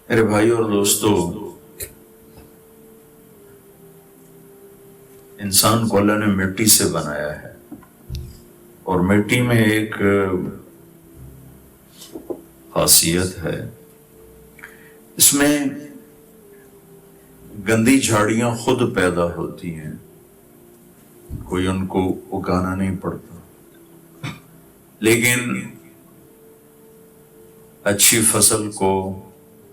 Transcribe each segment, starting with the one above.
میرے بھائی اور دوستو، انسان کو اللہ نے مٹی سے بنایا ہے، اور مٹی میں ایک خاصیت ہے، اس میں گندی جھاڑیاں خود پیدا ہوتی ہیں، کوئی ان کو اگانا نہیں پڑتا، لیکن اچھی فصل کو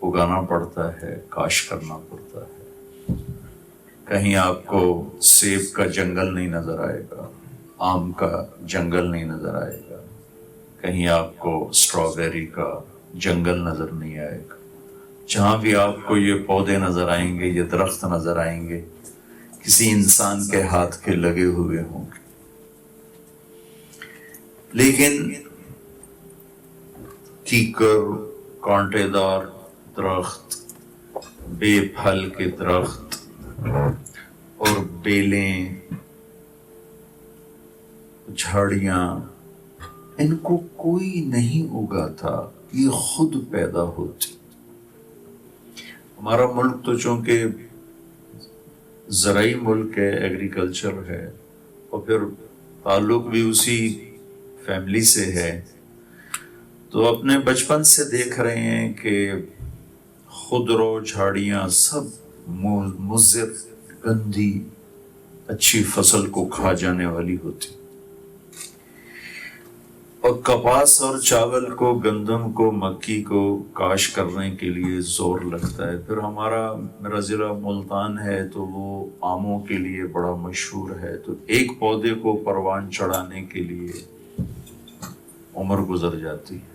اگانا پڑتا ہے، کاشت کرنا پڑتا ہے۔ کہیں آپ کو سیب کا جنگل نہیں نظر آئے گا، آم کا جنگل نہیں نظر آئے گا، کہیں آپ کو اسٹرابیری کا جنگل نظر نہیں آئے گا۔ جہاں بھی آپ کو یہ پودے نظر آئیں گے، یہ درخت نظر آئیں گے، کسی انسان کے ہاتھ کے لگے ہوئے ہوں گے۔ لیکن کیکر، کانٹے دار درخت، بے پھل کے درخت اور بیلیں، جھاڑیاں، ان کو کوئی نہیں اگاتا، یہ خود پیدا ہوتی۔ ہمارا ملک تو چونکہ زرعی ملک ہے، ایگریکلچر ہے، اور پھر تعلق بھی اسی فیملی سے ہے، تو اپنے بچپن سے دیکھ رہے ہیں کہ خودرو جھاڑیاں سب مضر، گندی، اچھی فصل کو کھا جانے والی ہوتی، اور کپاس اور چاول کو، گندم کو، مکی کو کاشت کرنے کے لیے زور لگتا ہے۔ پھر میرا ضلع ملتان ہے تو وہ آموں کے لیے بڑا مشہور ہے، تو ایک پودے کو پروان چڑھانے کے لیے عمر گزر جاتی ہے۔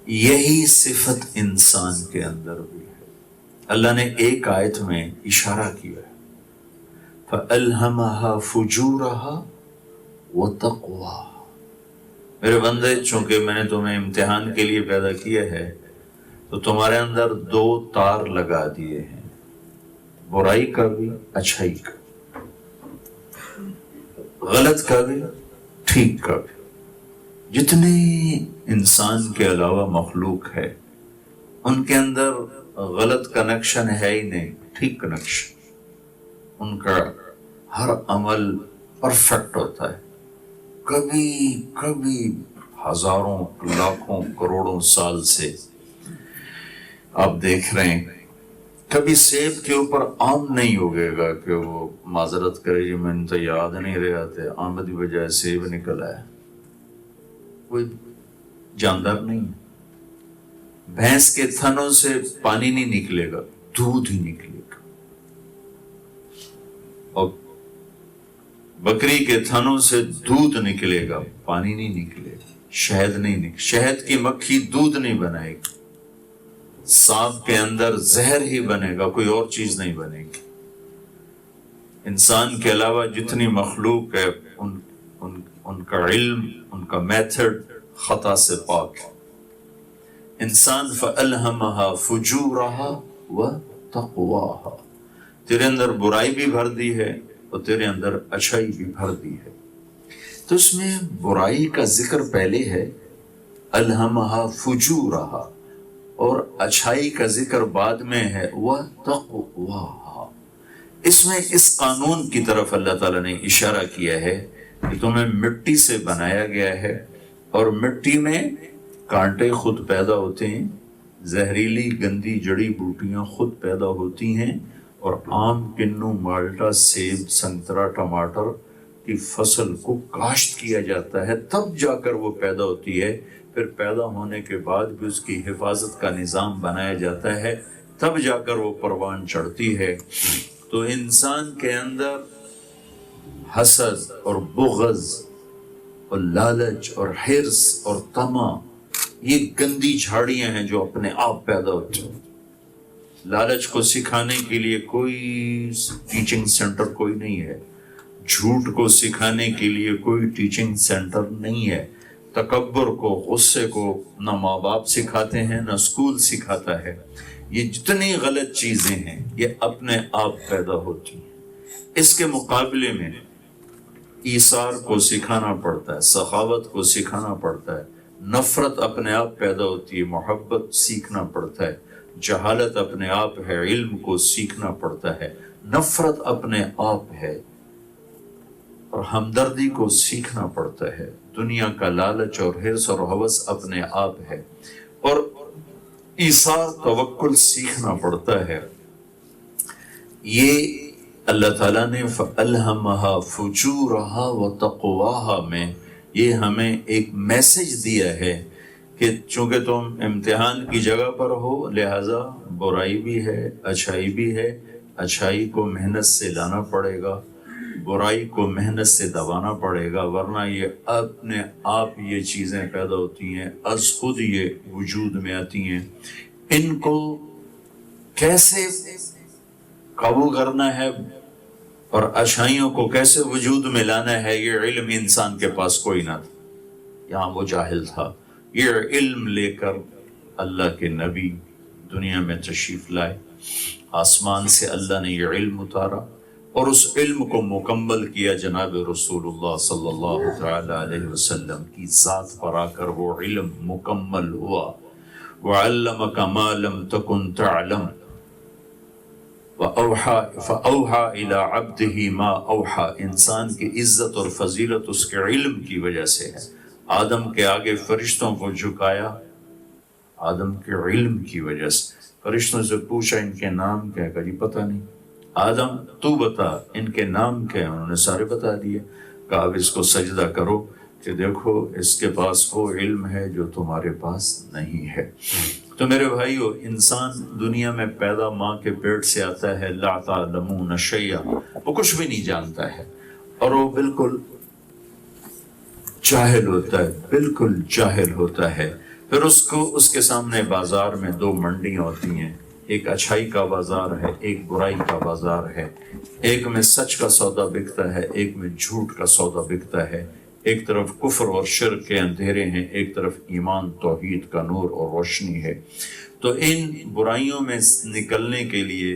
یہی صفت انسان کے اندر بھی ہے۔ اللہ نے ایک آیت میں اشارہ کیا ہے، فَأَلْهَمَهَا فُجُورَهَا وَتَقْوَاهَا۔ میرے بندے، چونکہ میں نے تمہیں امتحان کے لیے پیدا کیا ہے تو تمہارے اندر دو تار لگا دیے ہیں، برائی کا بھی، اچھائی کا، غلط کا بھی، ٹھیک کا بھی۔ جتنے انسان کے علاوہ مخلوق ہے، ان کے اندر غلط کنیکشن ہے ہی نہیں، ٹھیک کنیکشن۔ ان کا ہر عمل پرفیکٹ ہوتا ہے۔ کبھی کبھی ہزاروں، لاکھوں، کروڑوں سال سے آپ دیکھ رہے ہیں، کبھی سیب کے اوپر آم نہیں اگے گا کہ وہ معذرت کرے، جی میں نے تو یاد نہیں رہا تھے، آم کی بجائے سیب نکل آیا۔ کوئی جاندار نہیں ہے۔ بھینس کے تھنوں سے پانی نہیں نکلے گا، دودھ ہی نکلے گا، اور بکری کے تھنوں سے دودھ نکلے گا، پانی نہیں نکلے گا، شہد نہیں نکلے، شہد کی مکھی دودھ نہیں بنائے گی، سانپ کے اندر زہر ہی بنے گا، کوئی اور چیز نہیں بنے گی۔ انسان کے علاوہ جتنی مخلوق ہے، ان کا علم، ان کا میتھڈ خطا سے پاک ہے۔ انسان فَأَلْهَمَهَا فُجُورَهَا وَتَقْوَاهَا، تیرے اندر برائی بھی بھر دی ہے اور تیرے اندر اچھائی بھی بھر دی ہے۔ تو اس میں برائی کا ذکر پہلے ہے، أَلْهَمَهَا فُجُورَهَا، اور اچھائی کا ذکر بعد میں ہے، وَتَقْوَاهَا۔ اس میں اس قانون کی طرف اللہ تعالیٰ نے اشارہ کیا ہے کہ تمہیں مٹی سے بنایا گیا ہے، اور مٹی میں کانٹے خود پیدا ہوتے ہیں، زہریلی گندی جڑی بوٹیاں خود پیدا ہوتی ہیں، اور آم، کنو، مالٹا، سیب، سنترا، ٹماٹر کی فصل کو کاشت کیا جاتا ہے، تب جا کر وہ پیدا ہوتی ہے۔ پھر پیدا ہونے کے بعد بھی اس کی حفاظت کا نظام بنایا جاتا ہے، تب جا کر وہ پروان چڑھتی ہے۔ تو انسان کے اندر حسد اور بغض اور لالچ اور حرص اور طمع، یہ گندی جھاڑیاں ہیں جو اپنے آپ پیدا ہوتی ہیں۔ لالچ کو سکھانے کے لیے کوئی ٹیچنگ سینٹر کوئی نہیں ہے، جھوٹ کو سکھانے کے لیے کوئی ٹیچنگ سینٹر نہیں ہے، تکبر کو، غصے کو نہ ماں باپ سکھاتے ہیں، نہ اسکول سکھاتا ہے۔ یہ جتنی غلط چیزیں ہیں یہ اپنے آپ پیدا ہوتی ہیں۔ اس کے مقابلے میں ایثار کو سکھانا پڑتا ہے، سخاوت کو سکھانا پڑتا ہے، نفرت اپنے آپ پیدا ہوتی ہے، محبت سیکھنا پڑتا ہے، جہالت اپنے آپ ہے، علم کو سیکھنا پڑتا ہے، نفرت اپنے آپ ہے اور ہمدردی کو سیکھنا پڑتا ہے، دنیا کا لالچ اور حرص اور ہوس اپنے آپ ہے، اور ایثار توکل سیکھنا پڑتا ہے۔ یہ اللہ تعالیٰ نے فَأَلْهَمَهَا فُجُورَهَا وَتَقْوَاهَا میں یہ ہمیں ایک میسج دیا ہے کہ چونکہ تم امتحان کی جگہ پر ہو، لہٰذا برائی بھی ہے، اچھائی بھی ہے، اچھائی کو محنت سے لانا پڑے گا، برائی کو محنت سے دبانا پڑے گا، ورنہ یہ اپنے آپ یہ چیزیں پیدا ہوتی ہیں، از خود یہ وجود میں آتی ہیں۔ ان کو کیسے قابو کرنا ہے اور اچھائیوں کو کیسے وجود میں لانا ہے، یہ علم انسان کے پاس کوئی نہ تھا، یہاں وہ جاہل تھا۔ یہ علم لے کر اللہ کے نبی دنیا میں تشریف لائے، آسمان سے اللہ نے یہ علم اتارا اور اس علم کو مکمل کیا جناب رسول اللہ صلی اللہ تعالی علیہ وسلم کی ذات پر آ کر وہ علم مکمل ہوا۔ وَعَلَّمَكَ مَا لَمْ تَكُنْ تَعْلَمُ فَأَوْحَى إِلَىٰ عَبْدِهِ مَا أَوْحَى۔ انسان کی عزت اور فضیلت اس کے علم کی وجہ سے ہے۔ آدم کے آگے فرشتوں کو جھکایا آدم کے علم کی وجہ سے۔ فرشتوں سے پوچھا ان کے نام کیا؟ کہا جی پتہ نہیں۔ آدم تو بتا ان کے نام کیا؟ انہوں نے سارے بتا دیے۔ کہا اب اس کو سجدہ کرو کہ دیکھو اس کے پاس وہ علم ہے جو تمہارے پاس نہیں ہے۔ تو میرے بھائیو، انسان دنیا میں پیدا ماں کے پیٹ سے آتا ہے، لا تعلمون شیئا، وہ کچھ بھی نہیں جانتا ہے اور وہ بالکل جاہل ہوتا ہے، بالکل جاہل ہوتا ہے۔ پھر اس کے سامنے بازار میں دو منڈیاں ہوتی ہیں، ایک اچھائی کا بازار ہے، ایک برائی کا بازار ہے، ایک میں سچ کا سودا بکتا ہے، ایک میں جھوٹ کا سودا بکتا ہے، ایک طرف کفر اور شرک کے اندھیرے ہیں، ایک طرف ایمان توحید کا نور اور روشنی ہے۔ تو ان برائیوں میں نکلنے کے لیے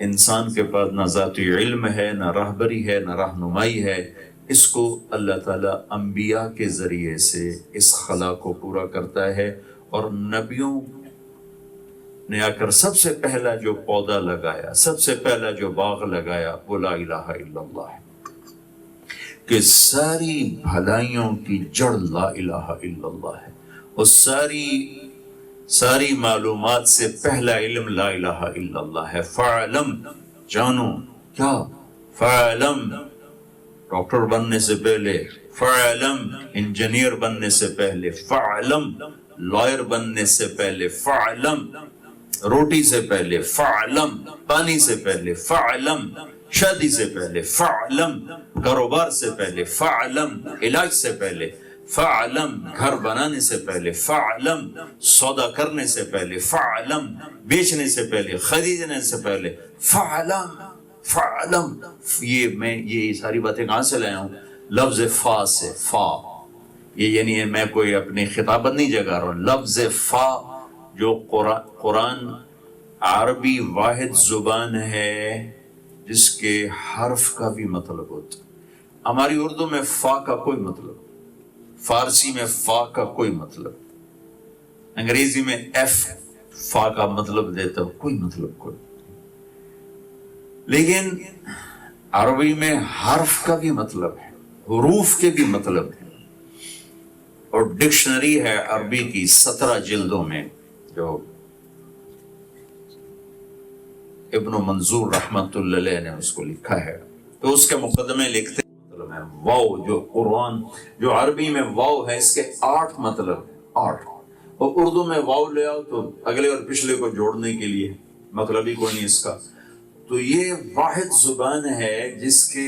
انسان کے پاس نہ ذاتی علم ہے، نہ رہبری ہے، نہ رہنمائی ہے۔ اس کو اللہ تعالیٰ انبیاء کے ذریعے سے اس خلا کو پورا کرتا ہے، اور نبیوں نے آ کر سب سے پہلا جو پودا لگایا، سب سے پہلا جو باغ لگایا وہ لا الہ الا اللہ ہے، کہ ساری بھلائیوں کی جڑ لا الہ الا اللہ ہے، اور ساری معلومات سے پہلا علم لا الہ الا اللہ ہے۔ فعلم، جانو کیا؟ فعلم، ڈاکٹر بننے سے پہلے، فعلم انجینئر بننے سے پہلے، فعلم لائر بننے سے پہلے، فعلم روٹی سے پہلے، فعلم پانی سے پہلے، فعلم شادی سے پہلے، فعلم کاروبار سے پہلے، فعلم علاج سے پہلے، فعلم گھر بنانے سے پہلے، فعلم سودا کرنے سے پہلے، فعلم بیچنے سے پہلے، خریدنے سے پہلے، فعلم فعلم۔ یہ ساری باتیں کہاں سے لایا ہوں؟ لفظ فا سے۔ فا یہ یعنی میں کوئی اپنی خطابت نہیں جگہ رہا ہوں، لفظ فا جو قرآن عربی واحد زبان ہے جس کے حرف کا بھی مطلب ہوتا ہے۔ ہماری اردو میں فا کا کوئی مطلب، فارسی میں فا کا کوئی مطلب، انگریزی میں ایف فا کا مطلب دیتا کوئی مطلب کوئی، لیکن عربی میں حرف کا بھی مطلب ہے، حروف کے بھی مطلب ہے، اور ڈکشنری ہے عربی کی 17 جلدوں میں جو ابن منظور رحمت اللہ علیہ نے اس کو لکھا ہے، تو اس کے مقدمے لکھتے مطلب ہے واو، جو قرآن جو عربی میں واو ہے اس کے 8 مطلب ہیں، 8، اور اردو میں واو لے آؤ تو اگلے اور پچھلے کو جوڑنے کے لیے مطلب ہی کوئی نہیں اس کا۔ تو یہ واحد زبان ہے جس کے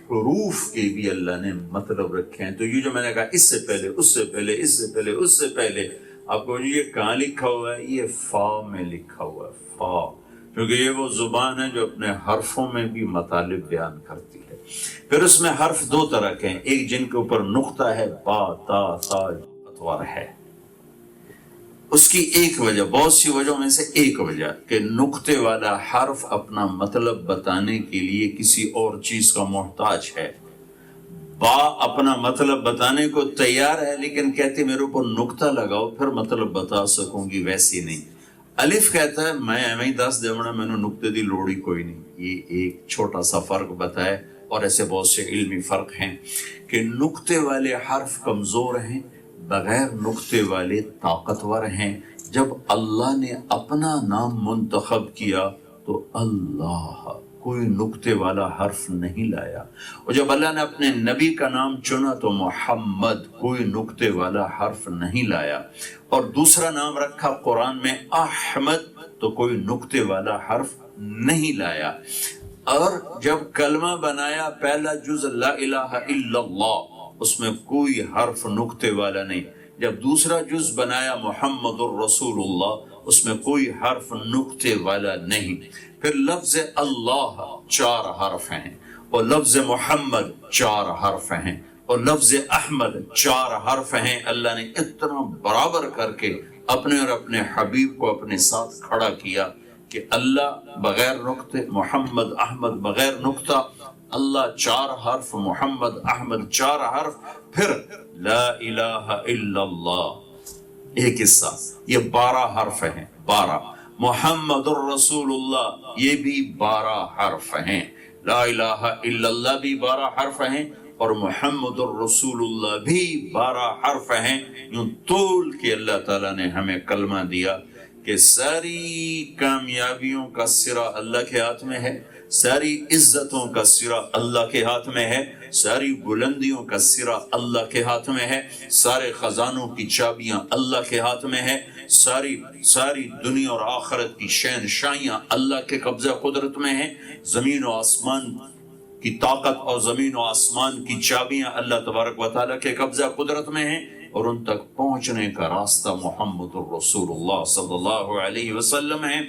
حروف کے بھی اللہ نے مطلب رکھے ہیں۔ تو یہ جو میں نے کہا اس سے پہلے، اس سے پہلے، اس سے پہلے، اس سے پہلے، آپ کو یہ کہاں لکھا ہوا ہے؟ یہ فا میں لکھا ہوا ہے، فا، کیونکہ یہ وہ زبان ہے جو اپنے حرفوں میں بھی مطالب بیان کرتی ہے۔ پھر اس میں حرف 2 طرح کے ہیں، ایک جن کے اوپر نقطہ ہے، با تا سا اتوار ہے، اس کی ایک وجہ، بہت سی وجہوں میں سے ایک وجہ کہ نقطے والا حرف اپنا مطلب بتانے کے لیے کسی اور چیز کا محتاج ہے۔ با اپنا مطلب بتانے کو تیار ہے لیکن کہتی میرے اوپر نقطہ لگاؤ پھر مطلب بتا سکوں گی، ویسی نہیں۔ الف کہتا ہے میں ایویں 10 دیونا میں نے نقطے دی لوڑی کوئی نہیں۔ یہ ایک چھوٹا سا فرق بتائے، اور ایسے بہت سے علمی فرق ہیں کہ نقطے والے حرف کمزور ہیں، بغیر نقطے والے طاقتور ہیں۔ جب اللہ نے اپنا نام منتخب کیا تو اللہ کوئی نقطے والا حرف نہیں لایا، اور جب اللہ نے اپنے نبی کا نام چنا تو محمد کوئی نقطے والا حرف نہیں لایا، اور دوسرا نام رکھا قرآن میں احمد تو کوئی نقطے والا حرف نہیں لایا۔ اور جب کلمہ بنایا پہلا جز لا الہ الا اللہ، اس میں کوئی حرف نقطے والا نہیں۔ جب دوسرا جز بنایا محمد الرسول اللہ، اس میں کوئی حرف نقطے والا نہیں۔ پھر لفظ اللہ 4 حرف ہیں، اور لفظ محمد 4 حرف ہیں، اور لفظ احمد 4 حرف ہیں۔ اللہ نے اتنا برابر کر کے اپنے اور اپنے حبیب کو اپنے ساتھ کھڑا کیا کہ اللہ بغیر نقطے، محمد احمد بغیر نقطہ، اللہ 4 حرف، محمد احمد 4 حرف، پھر لا الہ الا اللہ ایک حصہ، یہ 12 حرف ہیں۔ 12 محمد الرسول اللہ یہ بھی 12 حرف ہیں، لا الہ الا اللہ بھی 12 حرف ہیں، اور محمد الرسول اللہ بھی 12 حرف ہیں۔ یوں طول کے اللہ تعالیٰ نے ہمیں کلمہ دیا کہ ساری کامیابیوں کا سرا اللہ کے ہاتھ میں ہے، ساری عزتوں کا سرا اللہ کے ہاتھ میں ہے، ساری بلندیوں کا سرا اللہ کے ہاتھ میں ہے، سارے خزانوں کی چابیاں اللہ کے ہاتھ میں ہے، ساری دنیا اور آخرت کی شہنشاہیاں اللہ کے قبضہ قدرت میں ہیں، زمین و آسمان کی طاقت اور زمین و آسمان کی چابیاں اللہ تبارک و تعالیٰ کے قبضہ قدرت میں ہیں، اور ان تک پہنچنے کا راستہ محمد الرسول اللہ صلی اللہ علیہ وسلم ہے۔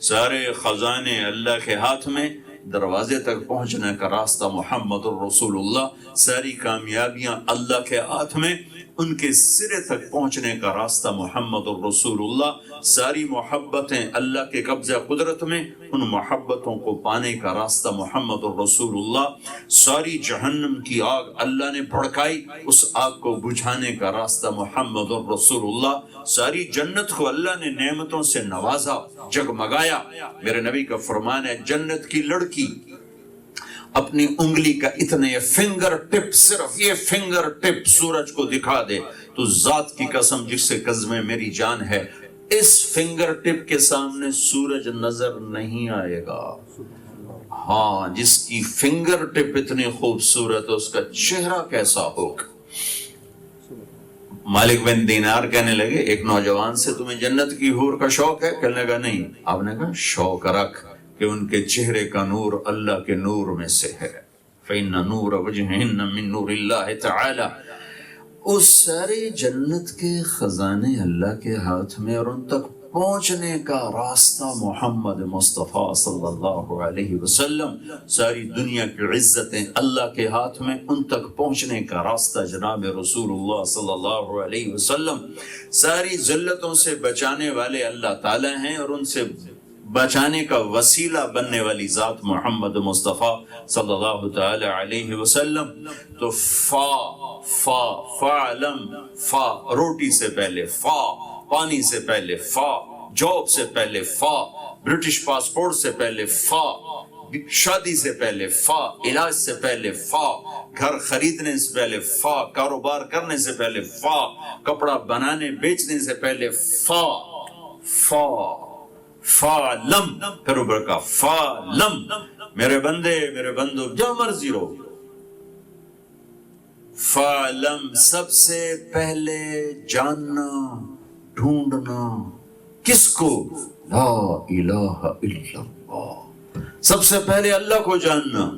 سارے خزانے اللہ کے ہاتھ میں، دروازے تک پہنچنے کا راستہ محمد الرسول اللہ، ساری کامیابیاں اللہ کے ہاتھ میں، ان کے سرے تک پہنچنے کا راستہ محمد الرسول اللہ، ساری محبتیں اللہ کے قبضہ قدرت میں، ان محبتوں کو پانے کا راستہ محمد الرسول اللہ، ساری جہنم کی آگ اللہ نے بھڑکائی، اس آگ کو بجھانے کا راستہ محمد الرسول اللہ، ساری جنت کو اللہ نے نعمتوں سے نوازا، جگمگایا۔ میرے نبی کا فرمان ہے جنت کی لڑکی اپنی انگلی کا اتنے فنگر ٹپ، صرف یہ فنگر ٹپ سورج کو دکھا دے تو ذات کی قسم جس سے قسم میری جان ہے، اس فنگر ٹپ کے سامنے سورج نظر نہیں آئے گا۔ ہاں، جس کی فنگر ٹپ اتنی خوبصورت ہے اس کا چہرہ کیسا ہوگا۔ مالک بن دینار کہنے لگے ایک نوجوان سے تمہیں جنت کی حور کا شوق ہے؟ کہنے لگا نہیں۔ آپ نے کہا شوق رکھ کہ ان کے چہرے کا نور اللہ کے نور میں سے ہے، فَإِنَّ نُورَ وَجْهِهِنَّ مِن نُورِ اللَّهِ تَعَالَى۔ اس سارے جنت کے خزانے اللہ کے ہاتھ میں، اور ان تک پہنچنے کا راستہ محمد مصطفیٰ صلی اللہ علیہ وسلم، ساری دنیا کی عزتیں اللہ کے ہاتھ میں، ان تک پہنچنے کا راستہ جناب رسول اللہ صلی اللہ علیہ وسلم، ساری ذلتوں سے بچانے والے اللہ تعالی ہیں، اور ان سے بچانے کا وسیلہ بننے والی ذات محمد مصطفیٰ صلی اللہ تعالی علیہ وسلم۔ تو فعلم، فا روٹی سے پہلے فا، پانی سے پہلے فا، جاب سے پہلے فا، برٹش پاسپورٹ سے پہلے فا، شادی سے پہلے فا، علاج سے پہلے فا، گھر خریدنے سے پہلے فا، کاروبار کرنے سے پہلے فا، کپڑا بنانے بیچنے سے پہلے فا، فا فالم، پھر اوپر کا فالم، میرے بندے میرے بندو جو مرضی رہو، فالم سب سے پہلے جاننا، ڈھونڈنا کس کو؟ لا الہ الا اللہ، سب سے پہلے اللہ کو جاننا،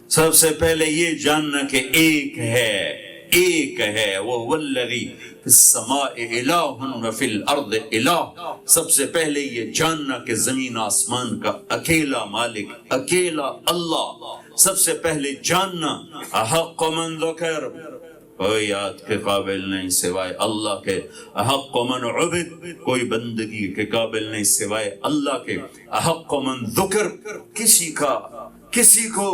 سب سے پہلے یہ جاننا کہ ایک ہے وہ والذی فی السماء الہ وفی الارض الہ، سب سے پہلے یہ جاننا کہ زمین آسمان کا اکیلا مالک، اکیلا اللہ، سب سے پہلے جاننا احق من ذکر، کوئی یاد کے قابل نہیں سوائے اللہ کے، احق من عبد، کوئی بندگی کے قابل نہیں سوائے اللہ کے، احق من ذکر، کسی کو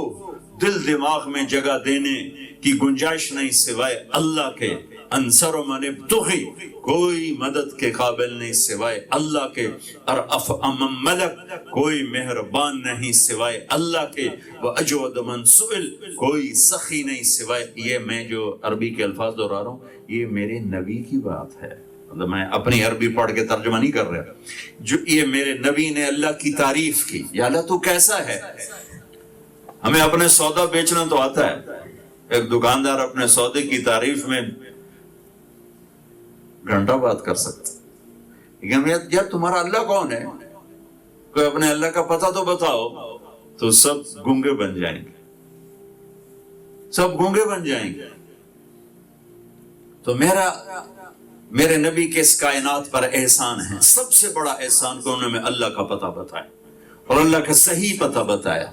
دل دماغ میں جگہ دینے کی گنجائش نہیں سوائے اللہ کے، انصر من ابتغی، کوئی مدد کے قابل نہیں سوائے اللہ کے، ارأف من ملک، کوئی مہربان نہیں سوائے اللہ کے، واجود من سئل، کوئی سخی نہیں سوائے۔ یہ میں جو عربی کے الفاظ دہرا رہا ہوں یہ میرے نبی کی بات ہے، مطلب میں اپنی عربی پڑھ کے ترجمہ نہیں کر رہا، جو یہ میرے نبی نے اللہ کی تعریف کی، یا اللہ تو کیسا ہے۔ ہمیں اپنے سودا بیچنا تو آتا ہے، ایک دکاندار اپنے سودے کی تعریف میں گھنٹہ بات کر سکتا، لیکن یار تمہارا اللہ کون ہے، کوئی اپنے اللہ کا پتہ تو بتاؤ، تو سب گونگے بن جائیں گے، سب گونگے بن جائیں گے۔ تو میرے نبی کے اس کائنات پر احسان ہے، سب سے بڑا احسان کہ انہوں نے اللہ کا پتہ بتایا اور اللہ کا صحیح پتہ بتایا،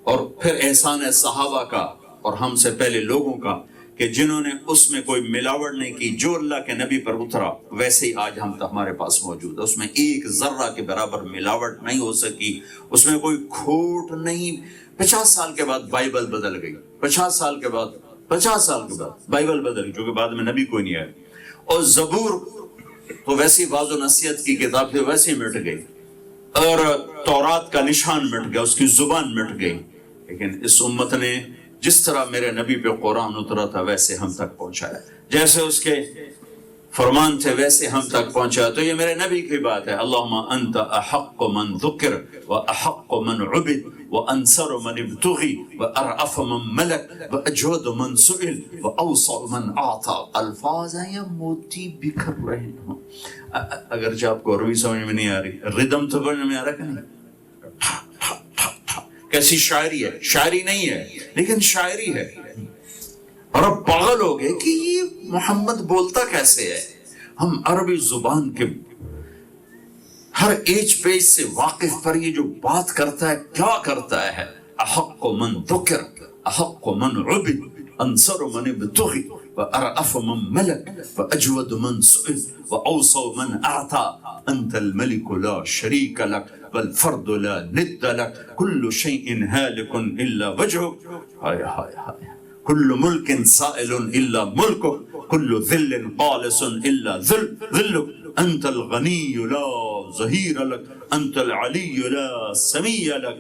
اور پھر احسان ہے صحابہ کا اور ہم سے پہلے لوگوں کا کہ جنہوں نے اس میں کوئی ملاوٹ نہیں کی، جو اللہ کے نبی پر اترا ویسے ہی آج ہم تک ہمارے پاس موجود ہے، اس میں ایک ذرہ کے برابر ملاوٹ نہیں ہو سکی، اس میں کوئی کھوٹ نہیں۔ 50 سال کے بعد بائبل بدل گئی، 50 سال کے بعد بائبل بدل گئی، کیونکہ بعد میں نبی کوئی نہیں آیا، اور زبور تو ویسی واضح و نصیحت کی کتاب تھی ویسے ہی مٹ گئی، اور تورات کا نشان مٹ گیا، اس کی زبان مٹ گئی، لیکن اس امت نے جس طرح میرے نبی پہ قرآن اترا تھا ویسے ہم تک پہنچایا، جیسے اس کے فرمان تھے ویسے ہم تک پہنچایا۔ تو یہ میرے نبی کی بات ہے، اللہم انت احق من ذکر و احق من عبد و انصر من ابتغی و ارعف من ملک و اجود من سئل و اوسع من اعطا۔ الفاظ ہیں یا موتی بکھر رہے ہوں، اگرچہ آپ کو عربی سمجھ میں نہیں آ رہی، ردم تو سمجھ میں آ رہا کہ نہیں؟ کیسی شاعری ہے، شاعری نہیں ہے لیکن شاعری ہے، اور اب پاگل ہو گئے کہ یہ محمد بولتا کیسے ہے۔ ہم عربی زبان کے ہر ایج پیج سے واقف پر یہ جو بات کرتا ہے کیا کرتا ہے، احق من ذکر احق من عبد انصر من ابتغی وارأف من ملک واجود من سئل واوسع من اعطا انت الملك لا شريك لك والفرد لا ند لك كل شيء هالك الا وجهك ہائے ہائے ہائے كل ملك سائل الا ملكك كل ذل قالس الا ذلك انت الغني لا ظهير لك انت العلي لا سمي لك۔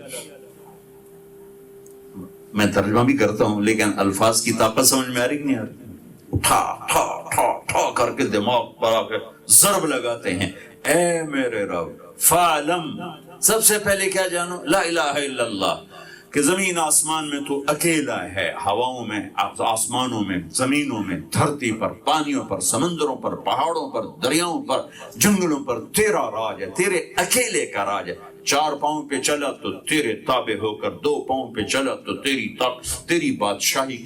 میں ترجمہ بھی کرتا ہوں لیکن الفاظ کی طاقت سمجھ میں آ رہی کہ نہیں آ رہی؟ ٹھا ٹھا ٹھا ٹھا کر کے دماغ پر آ کے ضرب لگاتے ہیں، اے میرے رب فعلم، سب سے پہلے کیا جانو، لا الہ الا اللہ، کہ زمین آسمان میں تو اکیلا ہے، ہواؤں میں، آسمانوں میں، زمینوں میں، دھرتی پر، پانیوں پر، سمندروں پر، پہاڑوں پر، دریاؤں پر، جنگلوں پر تیرا راج ہے، تیرے اکیلے کا راج ہے۔ 4 پاؤں پہ چلا تو تیرے تابع ہو کر، 2 پاؤں پہ چلا تو تیری بادشاہی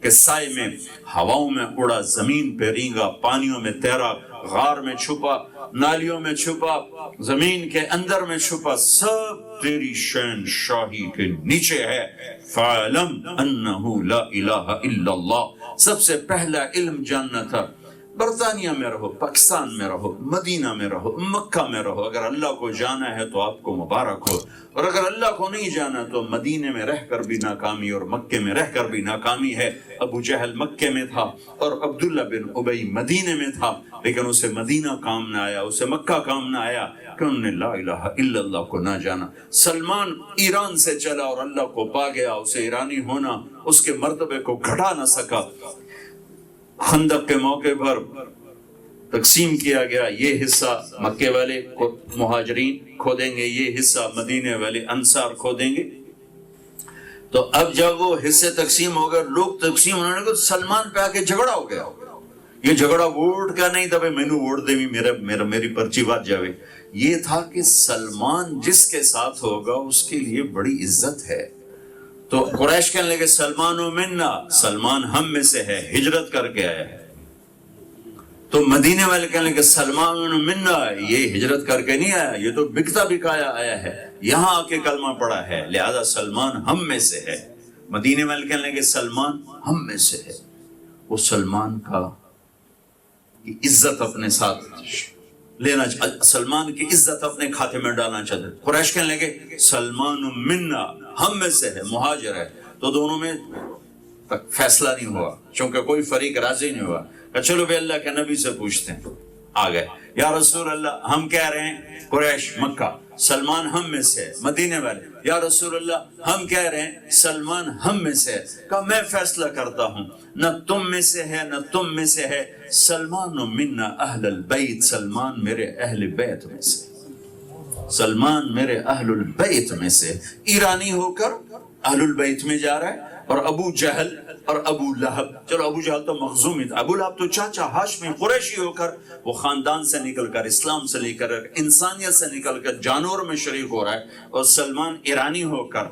کے سائے میں، ہواؤں میں اڑا، زمین پہ رینگا، پانیوں میں تیرا، غار میں چھپا، نالیوں میں چھپا، زمین کے اندر میں چھپا، سب تیری شین شاہی کے نیچے ہے۔ فَعَلَمْ أَنَّهُ لَا إِلَهَ إِلَّا اللَّهِ، سب سے پہلا علم جاننا تھا، برطانیہ میں رہو، پاکستان میں رہو، مدینہ میں رہو، مکہ میں رہو، اگر اللہ کو جانا ہے تو آپ کو مبارک ہو، اور اگر اللہ کو نہیں جانا تو مدینے میں رہ کر بھی ناکامی اور مکے میں رہ کر بھی ناکامی ہے۔ ابو جہل مکے میں تھا اور عبداللہ بن ابی مدینے میں تھا، لیکن اسے مدینہ کام نہ آیا، اسے مکہ کام نہ آیا کہ انہوں نے لا الہ الا اللہ کو نہ جانا۔ سلمان ایران سے چلا اور اللہ کو پا گیا، اسے ایرانی ہونا اس کے مرتبے کو گھٹا نہ سکا۔ خندق کے موقع پر تقسیم کیا گیا، یہ حصہ مکے والے مہاجرین کھو دیں گے، یہ حصہ مدینے والے انصار کھو دیں گے۔ تو اب جب وہ حصے تقسیم ہو گئے، لوگ تقسیم ہونے کو، سلمان پہ آ کے جھگڑا ہو گیا۔ یہ جھگڑا ووٹ کا نہیں تھا بھائی میں نے ووٹ دے میری پرچی بات جاوے، یہ تھا کہ سلمان جس کے ساتھ ہوگا اس کے لیے بڑی عزت ہے۔ تو قریش کہنے لگے سلمان منا، سلمان ہم میں سے ہے، ہجرت کر کے آیا ہے۔ تو مدینے والے کہنے لگے سلمان منا، یہ ہجرت کر کے نہیں آیا، یہ تو بکتا بکایا آیا ہے، یہاں آ کے کلمہ پڑا ہے، لہذا سلمان ہم میں سے ہے۔ مدینے والے کہنے لگے سلمان ہم میں سے ہے۔ وہ سلمان کی عزت اپنے ساتھ لینا، سلمان کی عزت اپنے کھاتے میں ڈالنا چاہتے۔ قریش کہنے لگے سلمان منا، ہم میں سے ہے، مہاجر ہے، تو دونوں میں فیصلہ نہیں ہوا، چونکہ کوئی فریق راضی نہیں ہوا کہ چلو بھائی اللہ کے نبی سے پوچھتے ہیں۔ آ گئے، یا رسول اللہ ہم کہہ رہے ہیں قریش مکہ، سلمان ہم میں سے ہے، مدینے والے، یا رسول اللہ ہم کہہ رہے ہیں سلمان ہم میں سے ہے۔ کہا میں فیصلہ کرتا ہوں، نہ تم میں سے ہے نہ تم میں سے ہے، سلمان منا اہل البیت، سلمان میرے اہل بیت میں سے، سلمان میرے اہل البیت میں سے۔ ایرانی ہو کر اہل البیت میں جا رہا ہے، اور ابو جہل اور ابو لہب، چلو ابو جہل تو مخزومی تھا، ابو لہب تو چاچا ہاشمی قریشی ہو کر وہ خاندان سے نکل کر، اسلام سے لے کر، انسانیت سے نکل کر جانور میں شریک ہو رہا ہے، اور سلمان ایرانی ہو کر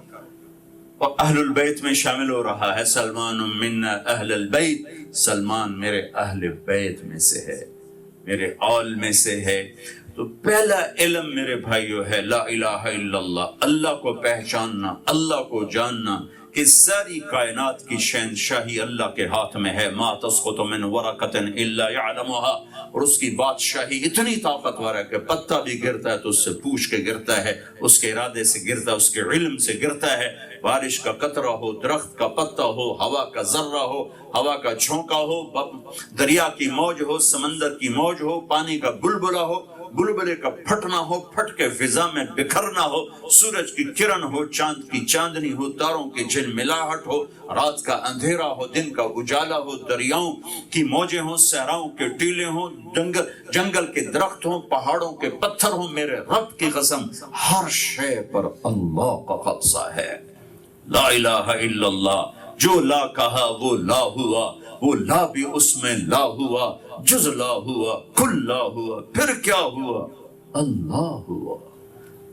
اور اہل البیت میں شامل ہو رہا ہے۔ سلمان من اہل البیت، سلمان میرے اہل بیت میں سے ہے، میرے آل میں سے ہے۔ تو پہلا علم میرے بھائیو ہے لا الہ الا اللہ، اللہ کو پہچاننا، اللہ کو جاننا کہ ساری کائنات کی شہنشاہی اللہ کے ہاتھ میں ہے۔ ما تسقط من ورقۃ الا يعلمها، اور اس کی بادشاہی اتنی طاقتور ہے کہ پتا بھی گرتا ہے تو اس سے پوچھ کے گرتا ہے، اس کے ارادے سے گرتا ہے، اس کے علم سے گرتا ہے۔ بارش کا قطرہ ہو، درخت کا پتا ہو، ہوا کا ذرہ ہو، ہوا کا جھونکا ہو، دریا کی موج ہو، سمندر کی موج ہو، پانی کا بلبلہ ہو، بلبلے کا پھٹنا ہو، پھٹ کے فضا میں بکھرنا ہو، سورج کی کرن ہو، چاند کی چاندنی ہو، تاروں کی جھلملاہٹ ہو، رات کا اندھیرا ہو، دن کا اجالا ہو، دریاؤں کی موجیں ہوں، صحراؤں کے ٹیلے ہوں، جنگل کے درخت ہوں، پہاڑوں کے پتھر ہوں، میرے رب کی قسم ہر شے پر اللہ کا قبضہ ہے۔ لا الہ الا اللہ، جو لا کہا وہ لا ہوا، وہ لا بھی اس میں لا ہوا، جز لا ہوا، کل لا ہوا، پھر کیا ہوا؟ اللہ ہوا۔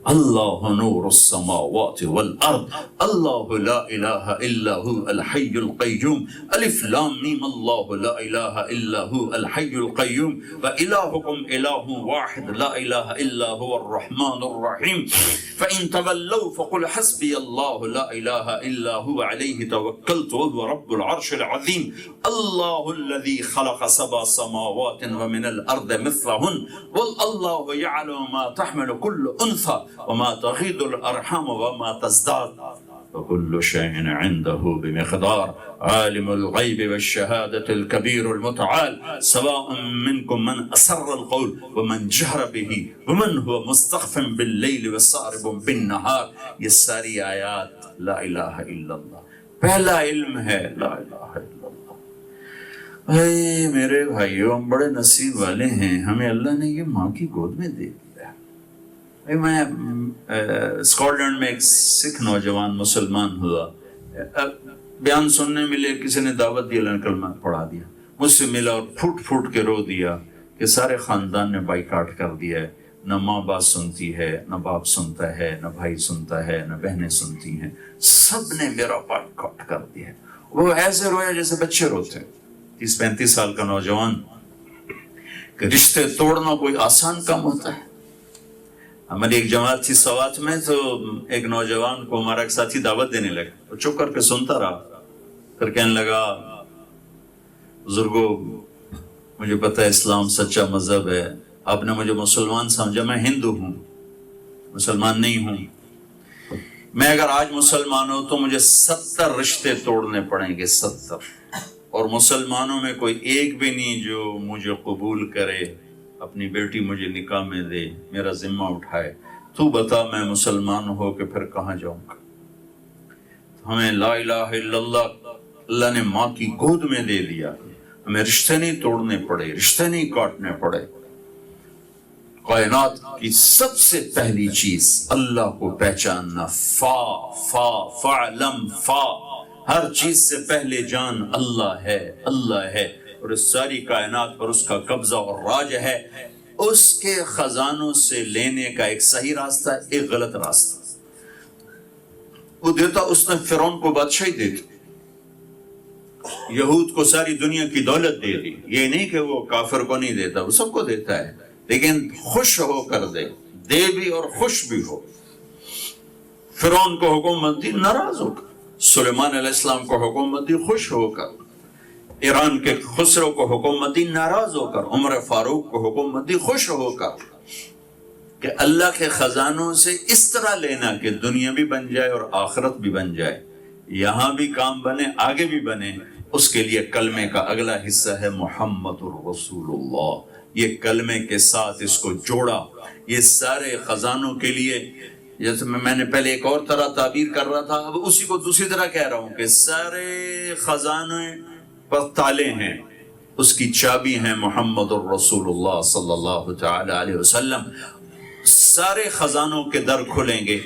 اللہ نور السماوات والارض، اللہ لا الہ الا هو الحی القیوم، الف لام میم، اللہ لا الہ الا هو الحی القیوم، وإلہکم الہ واحد لا الہ الا هو الرحمن الرحیم، فإن تولوا فقل حسبی اللہ لا الہ الا هو علیہ توکلت وهو رب العرش العظیم، اللہ الذی خلق سبع سماوات ومن الارض مثلہن، واللہ یعلم ما تحمل كل انثى وما تغيض الارحام وما تزداد وكل شيء عنده بمقدار، عالم الغيب والشهادة الكبير المتعال، سواء منكم من أسر القول ومن جهر به ومن هو مستخف بالليل وسارب بالنهار۔ یہ ساری آیات لا الہ الا اللہ، پہلا علم ہے لا الہ الا اللہ۔ اے میرے بھائیو، ہم بڑے نصیب والے ہیں، ہمیں اللہ نے یہ ماں کی گود میں دے دیا۔ میں اسکاٹ لینڈ میں ایک سکھ نوجوان مسلمان ہوا، بیان سننے ملے، کسی نے دعوت دی، اللہ نے کلمہ پڑھا دیا، مجھ سے ملا اور پھوٹ پھوٹ کے رو دیا کہ سارے خاندان نے بائیکاٹ کر دیا ہے، نہ ماں بات سنتی ہے، نہ باپ سنتا ہے، نہ بھائی سنتا ہے، نہ بہنیں سنتی ہیں، سب نے میرا بائیکاٹ کر دیا۔ وہ ایسے رویا جیسے بچے روتے ہیں۔ 30-35 سال کا نوجوان، کہ رشتے توڑنا کوئی آسان کام ہوتا ہے؟ ہماری ایک جماعت تھی سوات میں، تو ایک نوجوان کو ہمارا ایک ساتھی دعوت دینے لگا، وہ چپ کر کے سنتا رہا، پھر کہنے لگا بزرگوں مجھے پتہ ہے اسلام سچا مذہب ہے، آپ نے مجھے مسلمان سمجھا، میں ہندو ہوں، مسلمان نہیں ہوں، میں اگر آج مسلمان ہوں تو مجھے 70 رشتے توڑنے پڑیں گے، 70، اور مسلمانوں میں کوئی ایک بھی نہیں جو مجھے قبول کرے، اپنی بیٹی مجھے نکاح میں دے، میرا ذمہ اٹھائے، تو بتا میں مسلمان ہو کے پھر کہاں جاؤں گا؟ ہمیں لا الہ الا اللہ اللہ نے ماں کی گود میں دے دیا، ہمیں رشتے نہیں توڑنے پڑے، رشتے نہیں کاٹنے پڑے۔ کائنات کی سب سے پہلی چیز اللہ کو پہچاننا، فعلم، ہر چیز سے پہلے جان اللہ ہے، اللہ ہے، اور اس ساری کائنات پر اس کا قبضہ اور راج ہے۔ اس کے خزانوں سے لینے کا ایک صحیح راستہ، ایک غلط راستہ۔ وہ دیتا، اس نے فرعون کو بادشاہی دی تھی، یہود کو ساری دنیا کی دولت دے دی، یہ نہیں کہ وہ کافر کو نہیں دیتا، وہ سب کو دیتا ہے، لیکن خوش ہو کر دے بھی اور خوش بھی ہو۔ فرعون کو حکومت دی ناراض ہو کر، سلیمان علیہ السلام کو حکومت دی خوش ہو کر، ایران کے خسرو کو حکومت دی ناراض ہو کر، عمر فاروق کو حکومت دی خوش ہو کر، کہ اللہ کے خزانوں سے اس طرح لینا کہ دنیا بھی بن جائے اور آخرت بھی بن جائے۔ یہاں بھی کام بنے، آگے بھی بنے، اس کے لیے کلمے کا اگلا حصہ ہے محمد الرسول اللہ۔ یہ کلمے کے ساتھ اس کو جوڑا۔ یہ سارے خزانوں کے لیے، جیسے میں نے پہلے ایک اور طرح تعبیر کر رہا تھا، اب اسی کو دوسری طرح کہہ رہا ہوں کہ سارے خزانے پر تالے ہیں، اس کی چابی ہیں محمد الرسول اللہ صلی اللہ تعالی علیہ وسلم۔ سارے خزانوں کے در کھلیں گے،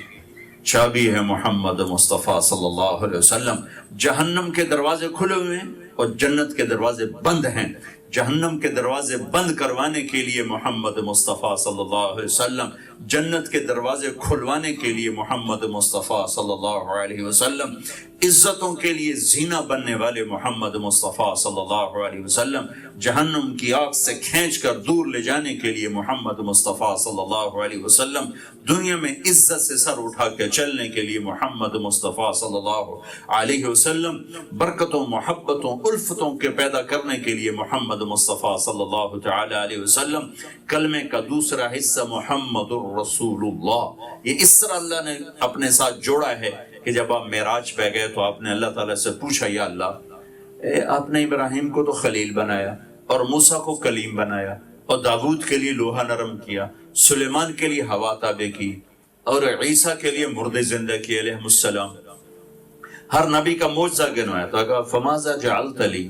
چابی ہے محمد مصطفیٰ صلی اللہ علیہ وسلم۔ جہنم کے دروازے کھلے ہوئے ہیں اور جنت کے دروازے بند ہیں۔ جہنم کے دروازے بند کروانے کے لیے محمد مصطفیٰ صلی اللہ علیہ وسلم، جنت کے دروازے کھلوانے کے لیے محمد مصطفیٰ صلی اللہ علیہ وسلم، عزتوں کے لیے زینہ بننے والے محمد مصطفیٰ صلی اللہ علیہ وسلم، جہنم کی آگ سے کھینچ کر دور لے جانے کے لیے محمد مصطفیٰ صلی اللہ علیہ وسلم، دنیا میں عزت سے سر اٹھا کے چلنے کے لیے محمد مصطفیٰ صلی اللہ علیہ وسلم، برکتوں، محبتوں، الفتوں کے پیدا کرنے کے لیے محمد مصطفیٰ صلی اللہ تعالی علیہ وسلم۔ کلمے کا دوسرا حصہ محمد الرسول اللہ۔ یہ اس طرح اللہ نے اپنے ساتھ جوڑا ہے کہ جب آپ معراج پہ گئے تو آپ نے اللہ تعالیٰ سے پوچھا، یا اللہ، آپ نے ابراہیم کو تو خلیل بنایا اور موسیٰ کو کلیم بنایا اور داود کے لیے لوہا نرم کیا، سلیمان کے لیے ہوا تابع کی اور عیسیٰ کے لیے مردے زندہ کیے علیہ السلام۔ ہر نبی کا معجزہ گنوایا تو کہا فماذا جعلت لی،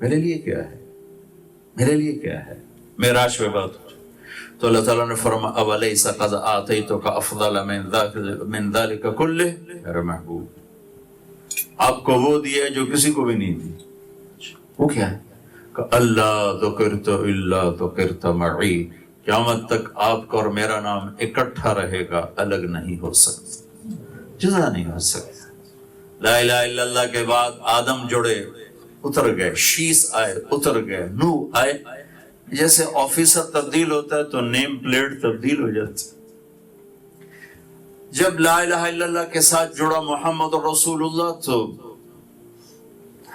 میرے لیے کیا ہے، میرے لیے کیا ہے؟ معراج پہ بات تو اللہ تعالیٰ نے فرمایا اولیس قد آتیتک افضل من ذلک کلہ، میرے محبوب آپ کو وہ دیا ہے جو کسی کو بھی نہیں دی۔ وہ کیا ہے؟ کہ اللہ ذکرت الا ذکرت معی، قیامت تک آپ کا اور میرا نام اکٹھا رہے گا، الگ نہیں ہو سکتا، جدا نہیں ہو سکتا۔ لا الہ الا اللہ کے بعد آدم جڑے، اتر گئے، شیس آئے، اتر گئے، نو آئے۔ جیسے آفیسر تبدیل ہوتا ہے تو نیم پلیٹ تبدیل ہو جاتی۔ جب لا الہ الا اللہ کے ساتھ جڑا محمد رسول اللہ تو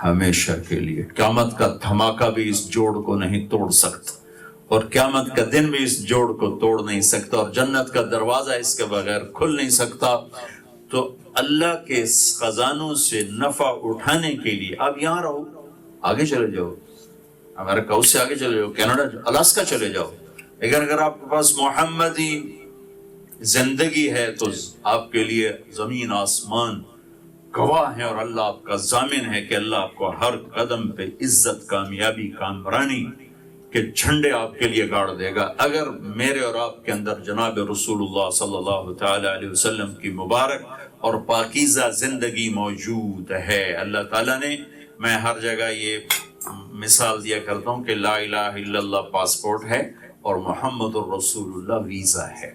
ہمیشہ کے لیے، قیامت کا دھماکہ بھی اس جوڑ کو نہیں توڑ سکتا اور قیامت کا دن بھی اس جوڑ کو توڑ نہیں سکتا اور جنت کا دروازہ اس کے بغیر کھل نہیں سکتا۔ تو اللہ کے خزانوں سے نفع اٹھانے کے لیے آپ یہاں رہو، آگے چلے جاؤ، امریکہ اس سے آگے چلے جاؤ، کینیڈا، الاسکا چلے جاؤ، لیکن اگر آپ کے پاس محمدی زندگی ہے تو آپ کے لیے زمین آسمان گواہ ہے اور اللہ آپ کا ضامن ہے کہ اللہ آپ کو ہر قدم پہ عزت، کامیابی، کامرانی کے جھنڈے آپ کے لیے گاڑ دے گا۔ اگر میرے اور آپ کے اندر جناب رسول اللہ صلی اللہ تعالی علیہ وسلم کی مبارک اور پاکیزہ زندگی موجود ہے۔ اللہ تعالیٰ نے، میں ہر جگہ یہ مثال دیا کرتا ہوں کہ لا الہ الا اللہ پاسپورٹ ہے اور محمد الرسول اللہ ویزا ہے۔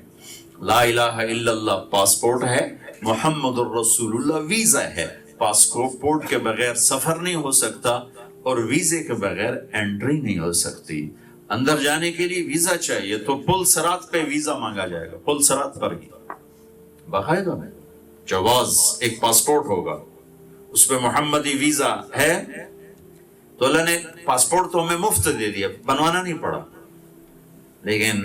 لا الہ الا اللہ پاسپورٹ ہے، محمد الرسول اللہ ویزا ہے۔ پاسپورٹ کے بغیر سفر نہیں ہو سکتا اور ویزے کے بغیر انٹری نہیں ہو سکتی۔ اندر جانے کے لیے ویزا چاہیے تو پل صراط پہ ویزا مانگا جائے گا، پل صراط پر ہی باقاعدہ میں جواز، ایک پاسپورٹ ہوگا، اس پہ محمدی ویزا ہے تو اللہ نے پاسپورٹ تو ہمیں مفت دے دیا، بنوانا نہیں پڑا، لیکن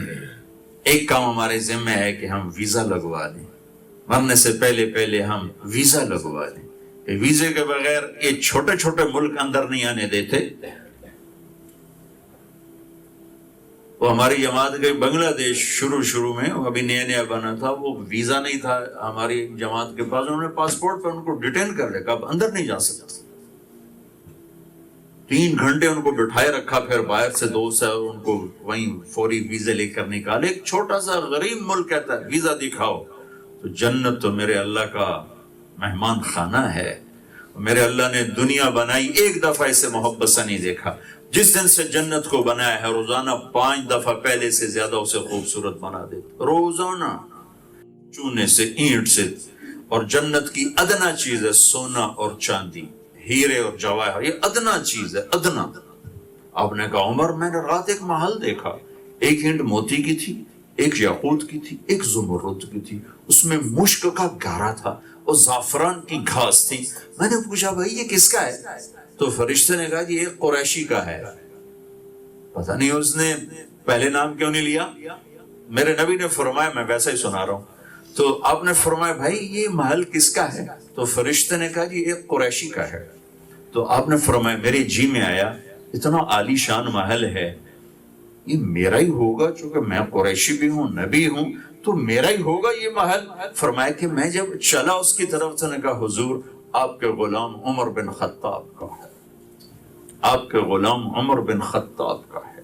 ایک کام ہمارے ذمہ ہے کہ ہم ویزا لگوا لیں، مرنے سے پہلے ہم ویزا لگوا لیں کہ ویزے کے بغیر یہ چھوٹے چھوٹے ملک اندر نہیں آنے دیتے۔ وہ ہماری جماعت کے بنگلہ دیش شروع میں ابھی نیا بنا تھا، وہ ویزا نہیں تھا ہماری جماعت کے پاس، انہوں نے پاسپورٹ پہ ان کو ڈیٹین کر لیا، اب اندر نہیں جا سکتا۔ 3 گھنٹے ان کو بٹھائے رکھا، پھر باہر سے دوست ہے اور ان کو وہیں فوری ویزے لے کر نکالے۔ ایک چھوٹا سا غریب ملک کہتا ہے ویزا دکھاؤ، تو جنت تو میرے اللہ کا مہمان خانہ ہے، میرے اللہ نے دنیا بنائی، ایک دفعہ اسے محبت سے نہیں دیکھا۔ جس دن سے جنت کو بنایا ہے روزانہ 5 دفعہ پہلے سے زیادہ اسے خوبصورت بنا دیتا، روزانہ، چونے سے، اینٹ سے۔ اور جنت کی ادنا چیز ہے سونا اور چاندی، ہیرے اور جواہر، یہ ادنا چیز ہے، ادنا۔ آپ نے کہا عمر میں نے رات ایک محل دیکھا، ایک اینٹ موتی کی تھی، ایک یاقوت کی تھی، ایک زمرد کی تھی، اس میں مشک کا گارا تھا اور زعفران کی گھاس تھی۔ میں نے پوچھا بھائی یہ کس کا ہے؟ تو فرشتے نے کہا یہ ایک قریشی کا ہے۔ پتہ نہیں اس نے پہلے نام کیوں نہیں لیا؟ میرے نبی نے فرمایا، میں ویسا ہی سنا رہا ہوں، تو آپ نے فرمایا بھائی یہ محل کس کا ہے؟ تو فرشتے نے کہا جی ایک قریشی کا ہے۔ تو آپ نے فرمایا میرے جی میں آیا اتنا عالی شان محل ہے، یہ میرا ہی ہوگا، چونکہ میں قریشی بھی ہوں، نبی ہوں، تو میرا ہی ہوگا یہ محل۔ فرمایا کہ میں جب چلا اس کی طرف سے نے کہا حضور آپ کے غلام عمر بن خطاب کا ہے، آپ کے غلام عمر بن خطاب کا ہے۔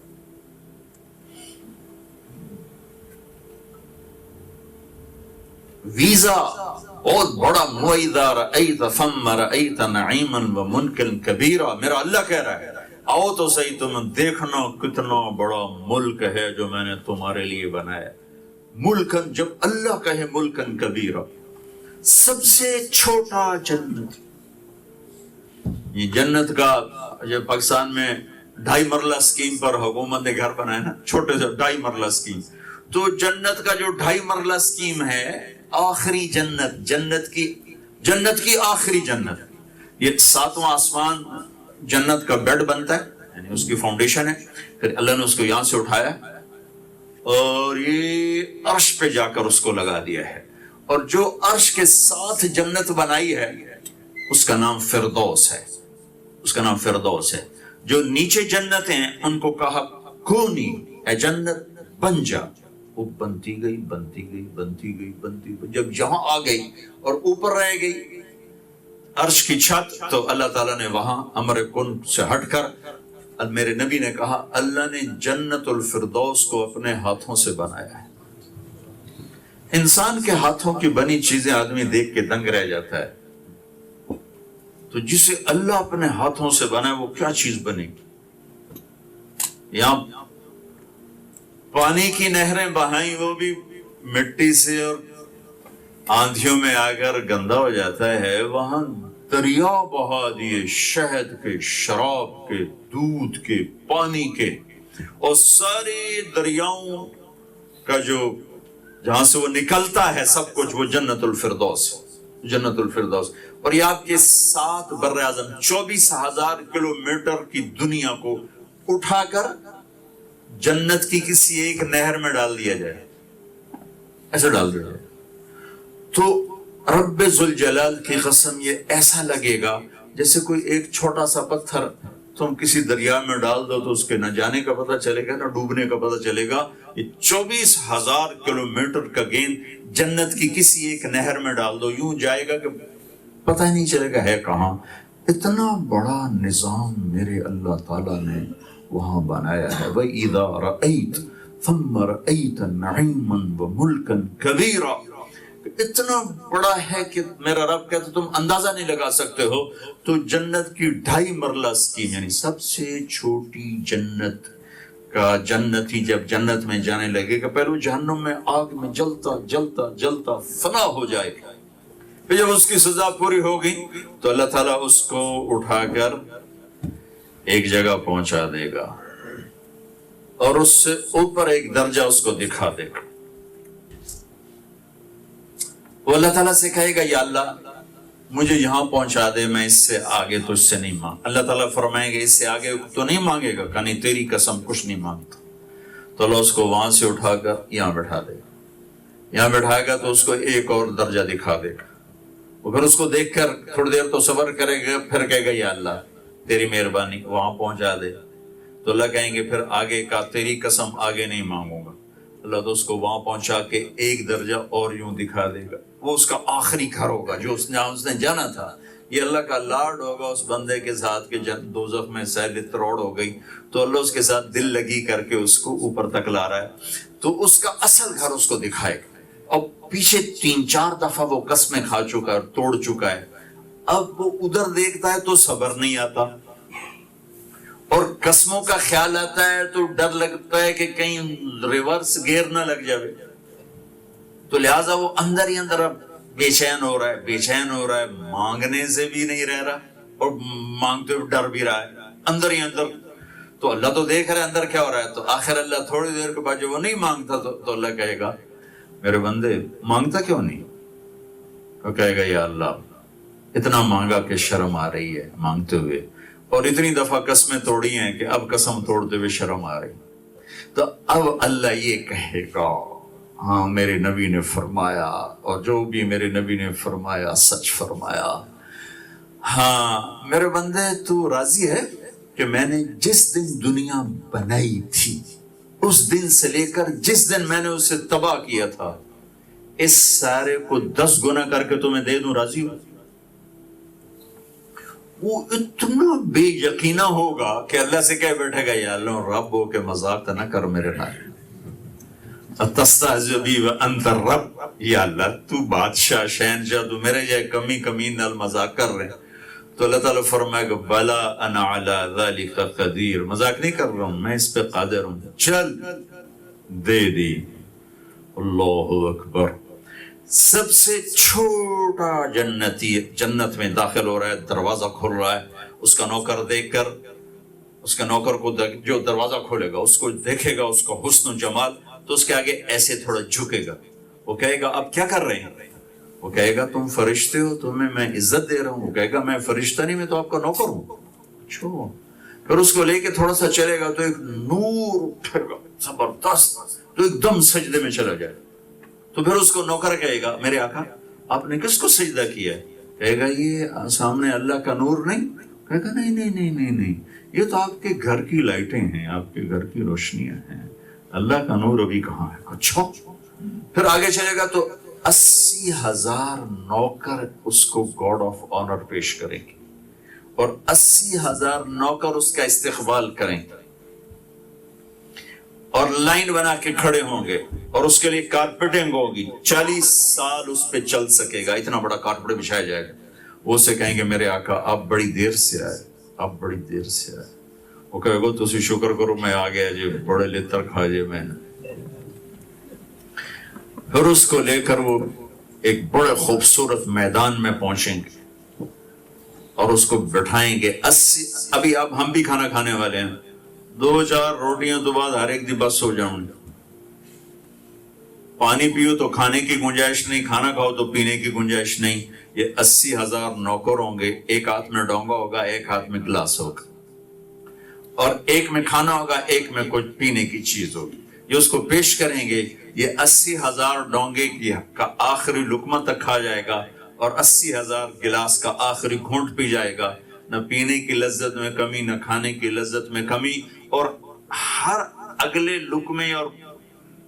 ویزا بہت بڑا معاہدہ، رأیت ثم رأیت نعیما وملکا کبیرا، میرا اللہ کہہ رہا ہے آؤ تو صحیح تم دیکھنا کتنا بڑا ملک ہے جو میں نے تمہارے لیے بنایا۔ ملکن، جب اللہ کہے ملکن کبیرا، سب سے چھوٹا جنت، یہ جنت کا جو پاکستان میں 2.5 مرلہ سکیم پر حکومت نے گھر بنایا نا، چھوٹے سے 2.5 مرلہ سکیم، تو جنت کا جو 2.5 مرلہ سکیم ہے، آخری جنت، جنت کی آخری جنت، یہ 7واں آسمان جنت کا بیڈ بنتا ہے، یعنی اس کی فاؤنڈیشن ہے، پھر اللہ نے اس کو یہاں سے اٹھایا اور یہ عرش پہ جا کر اس کو لگا دیا ہے، اور جو عرش کے ساتھ جنت بنائی ہے اس کا نام فردوس ہے، اس کا نام فردوس ہے۔ جو نیچے جنت ہیں ان کو کہا کونی اے جنت بن جا، وہ بنتی گئی بنتی گئی بنتی گئی بنتی گئی، جب یہاں آ گئی اور اوپر رہ گئی عرش کی چھت، تو اللہ تعالیٰ نے وہاں امر کن سے ہٹ کر میرے نبی نے کہا اللہ نے جنت الفردوس کو اپنے ہاتھوں سے بنایا ہے۔ انسان کے ہاتھوں کی بنی چیزیں آدمی دیکھ کے دنگ رہ جاتا ہے، تو جسے اللہ اپنے ہاتھوں سے بنائے وہ کیا چیز بنے گی؟ یہاں پانی کی نہریں بہائیں وہ بھی مٹی سے اور آندھیوں میں آ کر گندا ہو جاتا ہے، وہاں دریا بہا دیے شہد کے، شراب کے، دودھ کے، پانی کے، اور سارے دریاؤں کا جو جہاں سے وہ نکلتا ہے سب کچھ وہ جنت الفردوس ہے، جنت الفردوس۔ اور یہ آپ کے 7 بر اعظم 24,000 کلومیٹر کی دنیا کو اٹھا کر جنت کی کسی ایک نہر میں ڈال دیا جائے، ایسے ڈال دیا جائے، تو رب ذوالجلال کی قسم یہ ایسا لگے گا جیسے کوئی ایک چھوٹا سا پتھر تم کسی دریا میں ڈال دو تو اس کے نہ جانے کا پتہ چلے گا نہ ڈوبنے کا پتہ چلے گا۔ یہ 24,000 کلومیٹر کا گیند جنت کی کسی ایک نہر میں ڈال دو، یوں جائے گا کہ پتہ ہی نہیں چلے گا ہے کہاں۔ اتنا بڑا نظام میرے اللہ تعالیٰ نے وہاں بنایا ہے۔ وَإِذَا رَأَيْتَ ثَمَّ رَأَيْتَ نَعِيمًا وَمُلْكًا كَبِيرًا، اتنا بڑا ہے کہ میرا رب کہتا تم اندازہ نہیں لگا سکتے ہو۔ تو جنت کی 2.5 مرلہ سکیم، یعنی سب سے چھوٹی جنت کا جنتی جب جنت میں جانے لگے گا، پہلے جہنم میں آگ میں جلتا جلتا جلتا فنا ہو جائے گا، پھر جب اس کی سزا پوری ہوگی تو اللہ تعالیٰ اس کو اٹھا کر ایک جگہ پہنچا دے گا اور اس سے اوپر ایک درجہ اس کو دکھا دے گا۔ وہ اللہ تعالیٰ سے کہے گا یا اللہ مجھے یہاں پہنچا دے، میں اس سے آگے تجھ سے نہیں مانگ۔ اللہ تعالیٰ فرمائیں گے اس سے آگے تو نہیں مانگے گا، کہانی تیری قسم کچھ نہیں مانگتا۔ تو اللہ اس کو وہاں سے اٹھا کر یہاں بٹھا دے گا، یہاں بٹھائے گا تو اس کو ایک اور درجہ دکھا دے گا، وہ پھر اس کو دیکھ کر تھوڑی دیر تو صبر کرے گا، پھر کہے گا یا اللہ تیری مہربانی وہاں پہنچا دے۔ تو اللہ کہیں گے پھر آگے کا تیری قسم آگے نہیں مانگوں گا۔ اللہ تو اس کو وہاں پہنچا کے ایک درجہ اور یوں دکھا دے گا، وہ اس کا آخری گھر ہوگا جو اس نے جانا تھا۔ یہ اللہ کا لاڈ ہوگا اس بندے کے ساتھ کہ جب دوزخ میں سیل تروڑ ہو گئی تو اللہ اس کے ساتھ دل لگی کر کے اس کو اوپر تک لا رہا ہے، تو اس کا اصل گھر اس کو دکھائے گا۔ اب پیچھے 3-4 دفعہ وہ قسمیں کھا چکا ہے، توڑ چکا ہے، اب وہ ادھر دیکھتا ہے تو صبر نہیں آتا، اور قسموں کا خیال آتا ہے تو ڈر لگتا ہے کہ کہیں ریورس گیئر نہ لگ جائے، تو لہٰذا وہ اندر ہی اندر اب بے چین ہو رہا ہے، مانگنے سے بھی نہیں رہ رہا اور مانگتے ہوئے ڈر بھی رہا ہے اندر ہی اندر۔ تو اللہ تو دیکھ رہا ہے اندر کیا ہو رہا ہے، تو آخر اللہ تھوڑی دیر کے بعد جو وہ نہیں مانگتا تو اللہ کہے گا میرے بندے مانگتا کیوں نہیں؟ وہ کہے گا یا اللہ اتنا مانگا کہ شرم آ رہی ہے مانگتے ہوئے، اور اتنی دفعہ قسمیں توڑی ہیں کہ اب قسم توڑتے ہوئے شرم آ رہی۔ تو اب اللہ یہ کہے گا ہاں میرے نبی نے فرمایا، اور جو بھی میرے نبی نے فرمایا سچ فرمایا۔ ہاں میرے بندے تو راضی ہے کہ میں نے جس دن دنیا بنائی تھی اس دن سے لے کر جس دن میں نے اسے تباہ کیا تھا، اس سارے کو 10 گنا کر کے تمہیں دے دوں، راضی ہو؟ وہ اتنا بے یقینہ ہوگا کہ اللہ سے کہہ بیٹھے گا یا اللہ رب ہو کے مذاق نہ کر میرے نال، تستہزئ بی وانت الرب، یا اللہ تو بادشاہ شہنشاہ، تو میرے جائے کمی نال مذاق کر رہے ہیں۔ تو اللہ تعالیٰ فرمائے گا بلا انا علی ذالک قدیر، مذاق نہیں کر رہا ہوں، میں اس پہ قادر ہوں، چل دے دی۔ اللہ اکبر۔ سب سے چھوٹا جنتی جنت میں داخل ہو رہا ہے، دروازہ کھل رہا ہے، اس کا نوکر دیکھ کر، اس کا نوکر کو جو دروازہ کھولے گا اس کو دیکھے گا، اس کا حسن و جمال، تو اس کے آگے ایسے تھوڑا جھکے گا، وہ کہے گا اب کیا کر رہے ہیں؟ وہ کہے گا تم فرشتے ہو، تمہیں میں عزت دے رہا ہوں۔ وہ کہے گا میں فرشتہ نہیں، میں تو آپ کا نوکر ہوں۔ اچھا، پھر اس کو لے کے تھوڑا سا چلے گا تو ایک نور اٹھے گا زبردست، تو ایک دم سجدے میں چلا جائے، تو پھر اس کو نوکر کہے گا میرے آقا آپ نے کس کو سجدہ کیا ہے؟ کہے گا یہ سامنے اللہ کا نور نہیں؟ کہے گا نہیں، یہ تو آپ کے گھر کی لائٹیں ہیں، آپ کے گھر کی روشنیاں ہیں، اللہ کا نور ابھی کہاں ہے؟ اچھا، پھر آگے چلے گا تو 80,000 نوکر اس کو گاڈ آف آنر پیش کریں گے، اور 80,000 نوکر اس کا استقبال کریں گے، اور لائن بنا کے کھڑے ہوں گے، اور اس کے لیے کارپیٹنگ ہوگی، 40 سال اس پہ چل سکے گا، اتنا بڑا کارپیٹ بچھایا جائے گا۔ وہ اسے کہیں گے میرے آقا آپ بڑی دیر سے آئے، آپ بڑی دیر سے آئے۔ وہ کہے گا تسی شکر کرو میں آ گیا جی، بڑے لتر کھا جے میں نے۔ پھر اس کو لے کر وہ ایک بڑے خوبصورت میدان میں پہنچیں گے اور اس کو بٹھائیں گے۔ ابھی اب ہم بھی کھانا کھانے والے ہیں، 2-4 روٹیاں تو بعد ہر ایک دی بس ہو جاؤں گی، پانی پیو تو کھانے کی گنجائش نہیں، کھانا کھاؤ تو پینے کی گنجائش نہیں۔ یہ 80,000 نوکر ہوں گے، ایک ہاتھ میں ڈونگا ہوگا، ایک ہاتھ میں گلاس ہوگا، اور ایک میں کھانا ہوگا، ایک میں کچھ پینے کی چیز ہوگی، یہ اس کو پیش کریں گے۔ یہ 80,000 ڈونگے کا آخری لقمہ تک کھا جائے گا، اور 80,000 گلاس کا آخری گھونٹ پی جائے گا، نہ پینے کی لذت میں کمی، نہ کھانے کی لذت میں کمی، اور ہر اگلے لقمے اور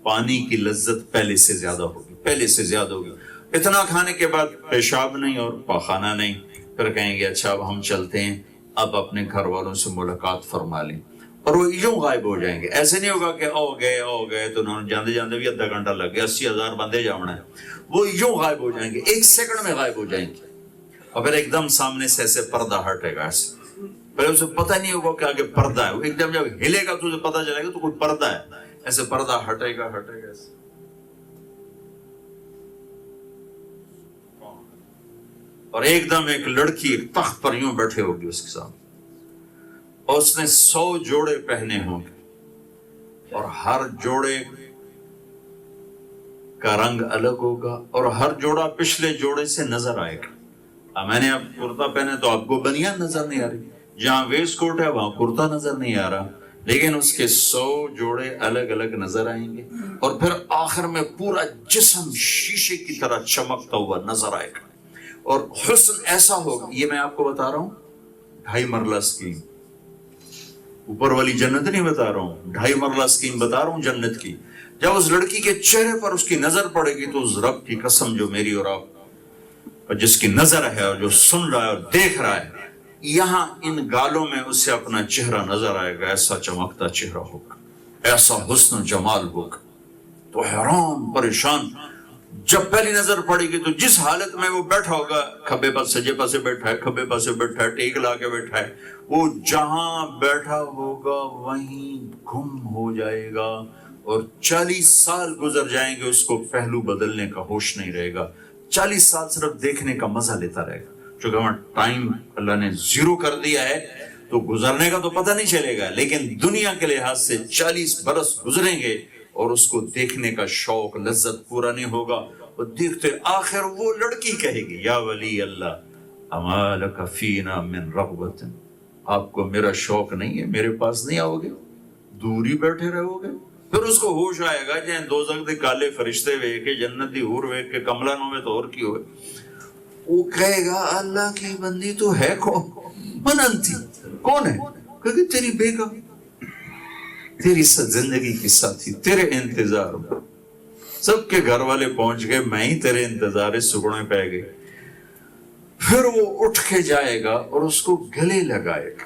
پانی کی لذت پہلے سے زیادہ ہوگی۔ اتنا کھانے کے بعد پیشاب نہیں اور پاخانہ نہیں، پھر کہیں گے اچھا اب ہم چلتے ہیں، اب اپنے گھر والوں سے ملاقات فرما لیں، اور وہ یوں غائب ہو جائیں گے۔ ایسے نہیں ہوگا کہ او گئے تو انہوں نے جاندے بھی آدھا گھنٹہ لگ گیا، 80,000 بندے جانا ہے، وہ یوں غائب ہو جائیں گے، 1 سیکنڈ میں غائب ہو جائیں گے، اور پھر ایک دم سامنے سے ایسے پردہ ہٹے گا، ایسے پہلے اسے پتہ نہیں ہوگا کہ آگے پردہ ہے، ایک دم جب ہلے گا تو اسے پتہ چلے گا تو کوئی پردہ ہے، ایسے پردہ ہٹے گا ایسے، اور ایک دم ایک لڑکی ایک تخت پر یوں بیٹھے ہوگی اس کے سامنے، اور اس نے 100 جوڑے پہنے ہوں گے، اور ہر جوڑے کا رنگ الگ ہوگا، اور ہر جوڑا پچھلے جوڑے سے نظر آئے گا۔ میں نے اب کرتا پہنے تو آپ کو بنیان نظر نہیں آ رہی، جہاں ویسٹ کوٹ ہے وہاں کرتا نظر نہیں آ رہا، لیکن اس کے 100 جوڑے الگ الگ نظر آئیں گے، اور پھر آخر میں پورا جسم شیشے کی طرح چمکتا ہوا نظر آئے گا، اور حسن ایسا ہوگا، یہ میں آپ کو بتا رہا ہوں 2.5 مرلہ اسکیم، اوپر والی جنت نہیں بتا رہا ہوں، 2.5 مرلہ اسکیم بتا رہا ہوں جنت کی۔ جب اس لڑکی کے چہرے پر اس کی نظر پڑے گی تو اس رب کی قسم جو میری اور آپ اور جس کی نظر ہے اور جو سن رہا ہے اور دیکھ رہا ہے، یہاں ان گالوں میں اسے اپنا چہرہ نظر آئے گا، ایسا چمکتا چہرہ ہوگا، ایسا حسن و جمال ہوگا، تو حیران پریشان جب پہلی نظر پڑے گی تو جس حالت میں وہ بیٹھا ہوگا، کھبے پر سجے پر سے بیٹھا ہے، کھبے پر سے بیٹھا ہے، ٹیک لا کے بیٹھا ہے، وہ جہاں بیٹھا ہوگا وہیں گم ہو جائے گا، اور 40 سال گزر جائیں گے، اس کو پہلو بدلنے کا ہوش نہیں رہے گا، 40 سال صرف دیکھنے کا مزہ لیتا رہے گا۔ چونکہ ہمارا ٹائم اللہ نے 0 کر دیا ہے تو گزرنے کا تو پتہ نہیں چلے گا، لیکن دنیا کے لحاظ سے 40 برس گزریں گے اور اس کو دیکھنے کا شوق لذت پورا نہیں ہوگا، اور دیکھتے آخر وہ لڑکی کہے گی یا ولی اللہ اما لک فینا من رغبت، آپ کو میرا شوق نہیں ہے، میرے پاس نہیں آؤ گے، دور ہی بیٹھے رہو گے، پھر اس کو ہوش آئے گا جائیں دوزخ دے کالے فرشتے وے کے جنت دی حور وے کے کملا نوے تو اور کی ہوئے، وہ کہے گا اللہ کی بندی تو ہے کون؟ من انتی، کون ہے؟ کہ تیری بیگم، تیری زندگی کی ساتھی، تیرے انتظار میں سب کے گھر والے پہنچ گئے، میں ہی تیرے انتظار سکڑے پہ گئے۔ پھر وہ اٹھ کے جائے گا اور اس کو گلے لگائے گا۔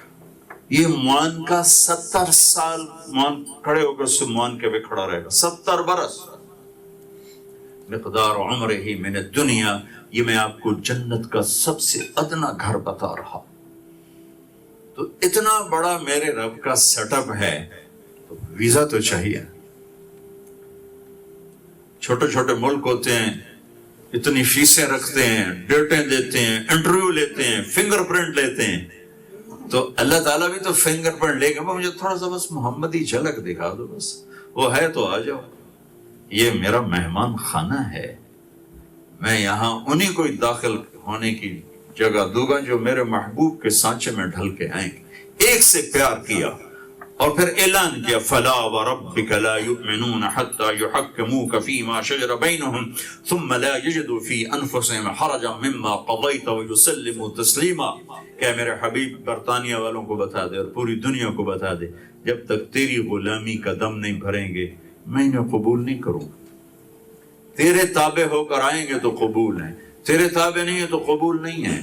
یہ مان کا 70 سال مان کھڑے ہو کر اس سے مان کے بھی کھڑا رہے گا، 70 برس مقدار عمر ہی من الدنیا۔ یہ میں آپ کو جنت کا سب سے ادنا گھر بتا رہا۔ تو اتنا بڑا میرے رب کا سیٹ اپ ہے تو ویزا تو چاہیے۔ چھوٹے چھوٹے ملک ہوتے ہیں، اتنی فیسیں رکھتے ہیں، ڈیٹیں دیتے ہیں، انٹرویو لیتے ہیں، فنگر پرنٹ لیتے ہیں، تو اللہ تعالیٰ بھی تو فنگر پرنٹ لے گا، مجھے تھوڑا سا بس محمدی جھلک دکھا دو، بس وہ ہے تو آ جاؤ۔ یہ میرا مہمان خانہ ہے، میں یہاں انہیں کو داخل ہونے کی جگہ دوں گا جو میرے محبوب کے سانچے میں ڈھل کے آئیں گے۔ ایک سے پیار کیا اور پھر اعلان کیا فلا وربک لا یؤمنون حتی یحکموک فیما شجر بینہم ثم لا یجدوا فی انفسہم حرجا مما قضیت ویسلموا تسلیما۔ کہ میرے حبیب برطانیہ والوں کو بتا دے اور پوری دنیا کو بتا دے، جب تک تیری غلامی کا دم نہیں بھریں گے میں انہیں قبول نہیں کروں۔ تیرے تابع ہو کر آئیں گے تو قبول ہیں، تیرے تابع نہیں ہے تو قبول نہیں ہے۔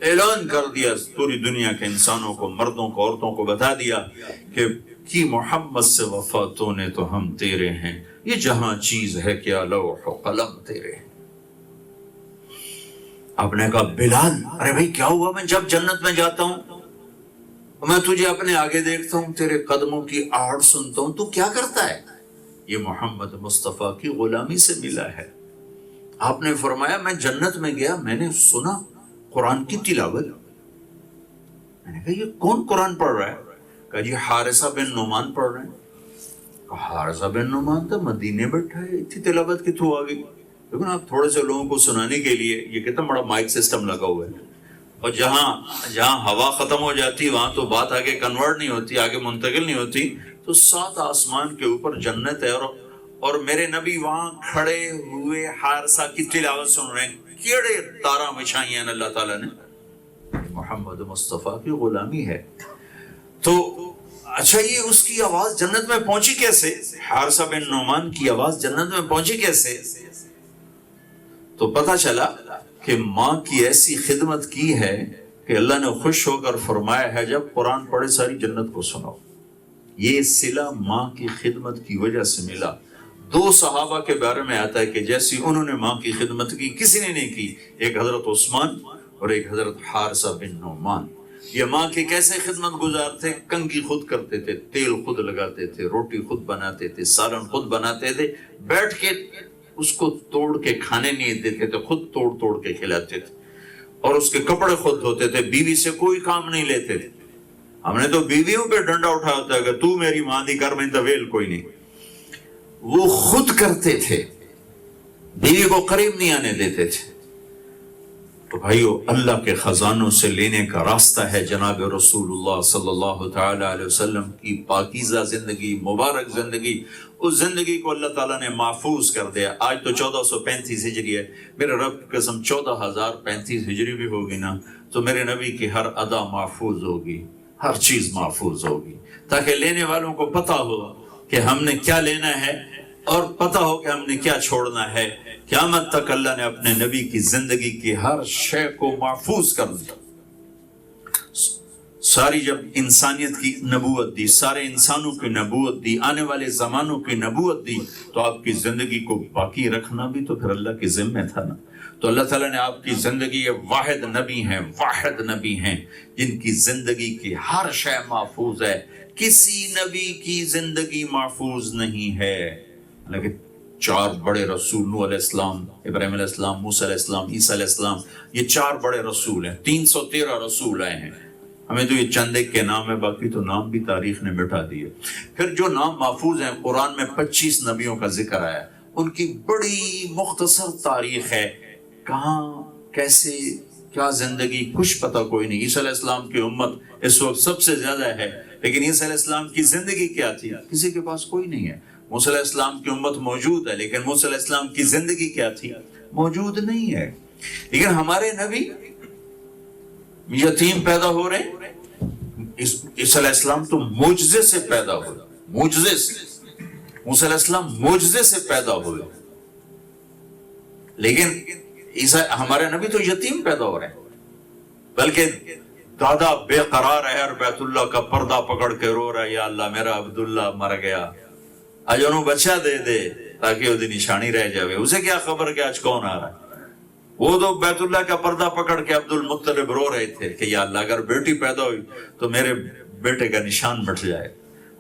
اعلان کر دیا پوری دنیا کے انسانوں کو، مردوں کو، عورتوں کو بتا دیا کہ کی محمد سے وفا تو نے تو ہم تیرے ہیں، یہ جہاں چیز ہے کیا لوح و قلم تیرے ہیں۔ آپ نے کہا بلال ارے بھائی کیا ہوا؟ میں جب جنت میں جاتا ہوں میں تجھے اپنے آگے دیکھتا ہوں، تیرے قدموں کی آہٹ سنتا ہوں، تو کیا کرتا ہے؟ یہ محمد مصطفیٰ کی غلامی سے ملا ہے۔ آپ نے فرمایا میں جنت میں گیا، میں نے سنا قرآن کی تلاوت۔ میں نے کہا یہ کون قرآن پڑھ رہا ہے؟ کہا جی حارثہ بن نعمان پڑھ رہے ہیں۔ کہا حارثہ بن نعمان تو مدینے بیٹھا ہے، اتنی تلاوت کتوں آ گئی؟ لیکن آپ تھوڑے سے لوگوں کو سنانے کے لیے یہ کتنا بڑا مائک سسٹم لگا ہوا ہے، اور جہاں ہوا ختم ہو جاتی وہاں تو بات آگے کنورٹ نہیں ہوتی، آگے منتقل نہیں ہوتی۔ تو 7 آسمان کے اوپر جنت ہے اور میرے نبی وہاں کھڑے ہوئے حارثہ کی تلاوت سن رہے ہیں۔ کیڑے تارا مچھائی ہیں اللہ تعالیٰ نے، محمد مصطفیٰ کی غلامی ہے۔ تو اچھا یہ اس کی آواز جنت میں پہنچی کیسے؟ حارثہ بن نعمان کی آواز جنت میں پہنچی کیسے؟ تو پتہ چلا کہ ماں کی ایسی خدمت کی ہے کہ اللہ نے خوش ہو کر فرمایا ہے جب قرآن پڑھے ساری جنت کو سناؤ۔ یہ صلہ ماں کی خدمت کی وجہ سے ملا۔ 2 صحابہ کے بارے میں آتا ہے کہ جیسی انہوں نے ماں کی خدمت کی کسی نے نہیں کی، ایک حضرت عثمان اور ایک حضرت حارثہ بن نعمان۔ یہ ماں کی کیسے خدمت گزار تھے؟ کنگھی خود کرتے تھے، تیل خود لگاتے تھے، روٹی خود بناتے تھے، سالن خود بناتے تھے، بیٹھ کے اس کو توڑ کے کھانے نہیں دیتے تھے، خود توڑ کے کھلاتے تھے، اور اس کے کپڑے خود دھوتے تھے، بیوی سے کوئی کام نہیں لیتے تھے۔ ہم نے تو بیویوں پہ ڈنڈا اٹھایا ہوتا ہے کہ تو میری ماں دی کر میں طویل کوئی نہیں۔ وہ خود کرتے تھے، بیوی کو قریب نہیں آنے دیتے تھے۔ تو بھائیو اللہ کے خزانوں سے لینے کا راستہ ہے جناب رسول اللہ صلی اللہ تعالی علیہ وسلم کی پاکیزہ زندگی، مبارک زندگی۔ اس زندگی کو اللہ تعالیٰ نے محفوظ کر دیا۔ آج تو 1435 ہجری ہے، میرے رب کی قسم 14035 ہجری بھی ہوگی نا تو میرے نبی کی ہر ادا محفوظ ہوگی، ہر چیز محفوظ ہوگی، تاکہ لینے والوں کو پتہ ہو کہ ہم نے کیا لینا ہے اور پتہ ہو کہ ہم نے کیا چھوڑنا ہے۔ قیامت تک اللہ نے اپنے نبی کی زندگی کی ہر شے کو محفوظ کر دیا۔ ساری جب انسانیت کی نبوت دی، سارے انسانوں کی نبوت دی، آنے والے زمانوں کی نبوت دی، تو آپ کی زندگی کو باقی رکھنا بھی تو پھر اللہ کے ذمہ تھا نا۔ تو اللہ تعالیٰ نے آپ کی زندگی، واحد نبی ہیں جن کی زندگی کی ہر شے محفوظ ہے۔ کسی نبی کی زندگی محفوظ نہیں ہے، لیکن 4 بڑے رسول، نوح علیہ السلام، ابراہیم علیہ السلام، موسیٰ علیہ السلام، عیسیٰ علیہ السلام، یہ 4 بڑے رسول ہیں۔ 313 رسول آئے ہیں۔ ہمیں تو یہ چند ایک کے نام ہے، باقی تو نام بھی تاریخ نے مٹا دیے۔ پھر جو نام محفوظ ہیں، قرآن میں 25 نبیوں کا ذکر آیا، ان کی بڑی مختصر تاریخ ہے، کہاں کیسے کیا زندگی کچھ پتہ کوئی نہیں۔ عیسیٰ علیہ السلام کی امت اس وقت سب سے زیادہ ہے، لیکن عیسیٰ علیہ السلام کی زندگی کیا تھی؟ کسی کے پاس کوئی نہیں ہے. موسیٰ علیہ السلام کی امت موجود ہے لیکن موسیٰ علیہ السلام کی زندگی کیا تھی؟ موجود نہیں ہے. لیکن ہمارے نبی یتیم پیدا ہو رہے ہیں. عیسیٰ علیہ السلام تو معجزے سے پیدا ہوئے, معجزے سے. موسیٰ علیہ السلام معجزے سے پیدا ہوئے, لیکن ہمارے نبی تو یتیم پیدا ہو رہے ہیں. بلکہ دادا بے قرار ہے اور بیت اللہ کا پردہ پکڑ کے رو رہا ہے, یا اللہ میرا عبداللہ مر گیا, آج انہوں بچہ دے دے تاکہ وہ نشانی رہ جاوے. اسے کیا خبر کہ آج کون آ رہا ہے؟ وہ تو بیت اللہ کا پردہ پکڑ کے عبد المطلب رو رہے تھے کہ یا اللہ اگر بیٹی پیدا ہوئی تو میرے بیٹے کا نشان مٹ جائے.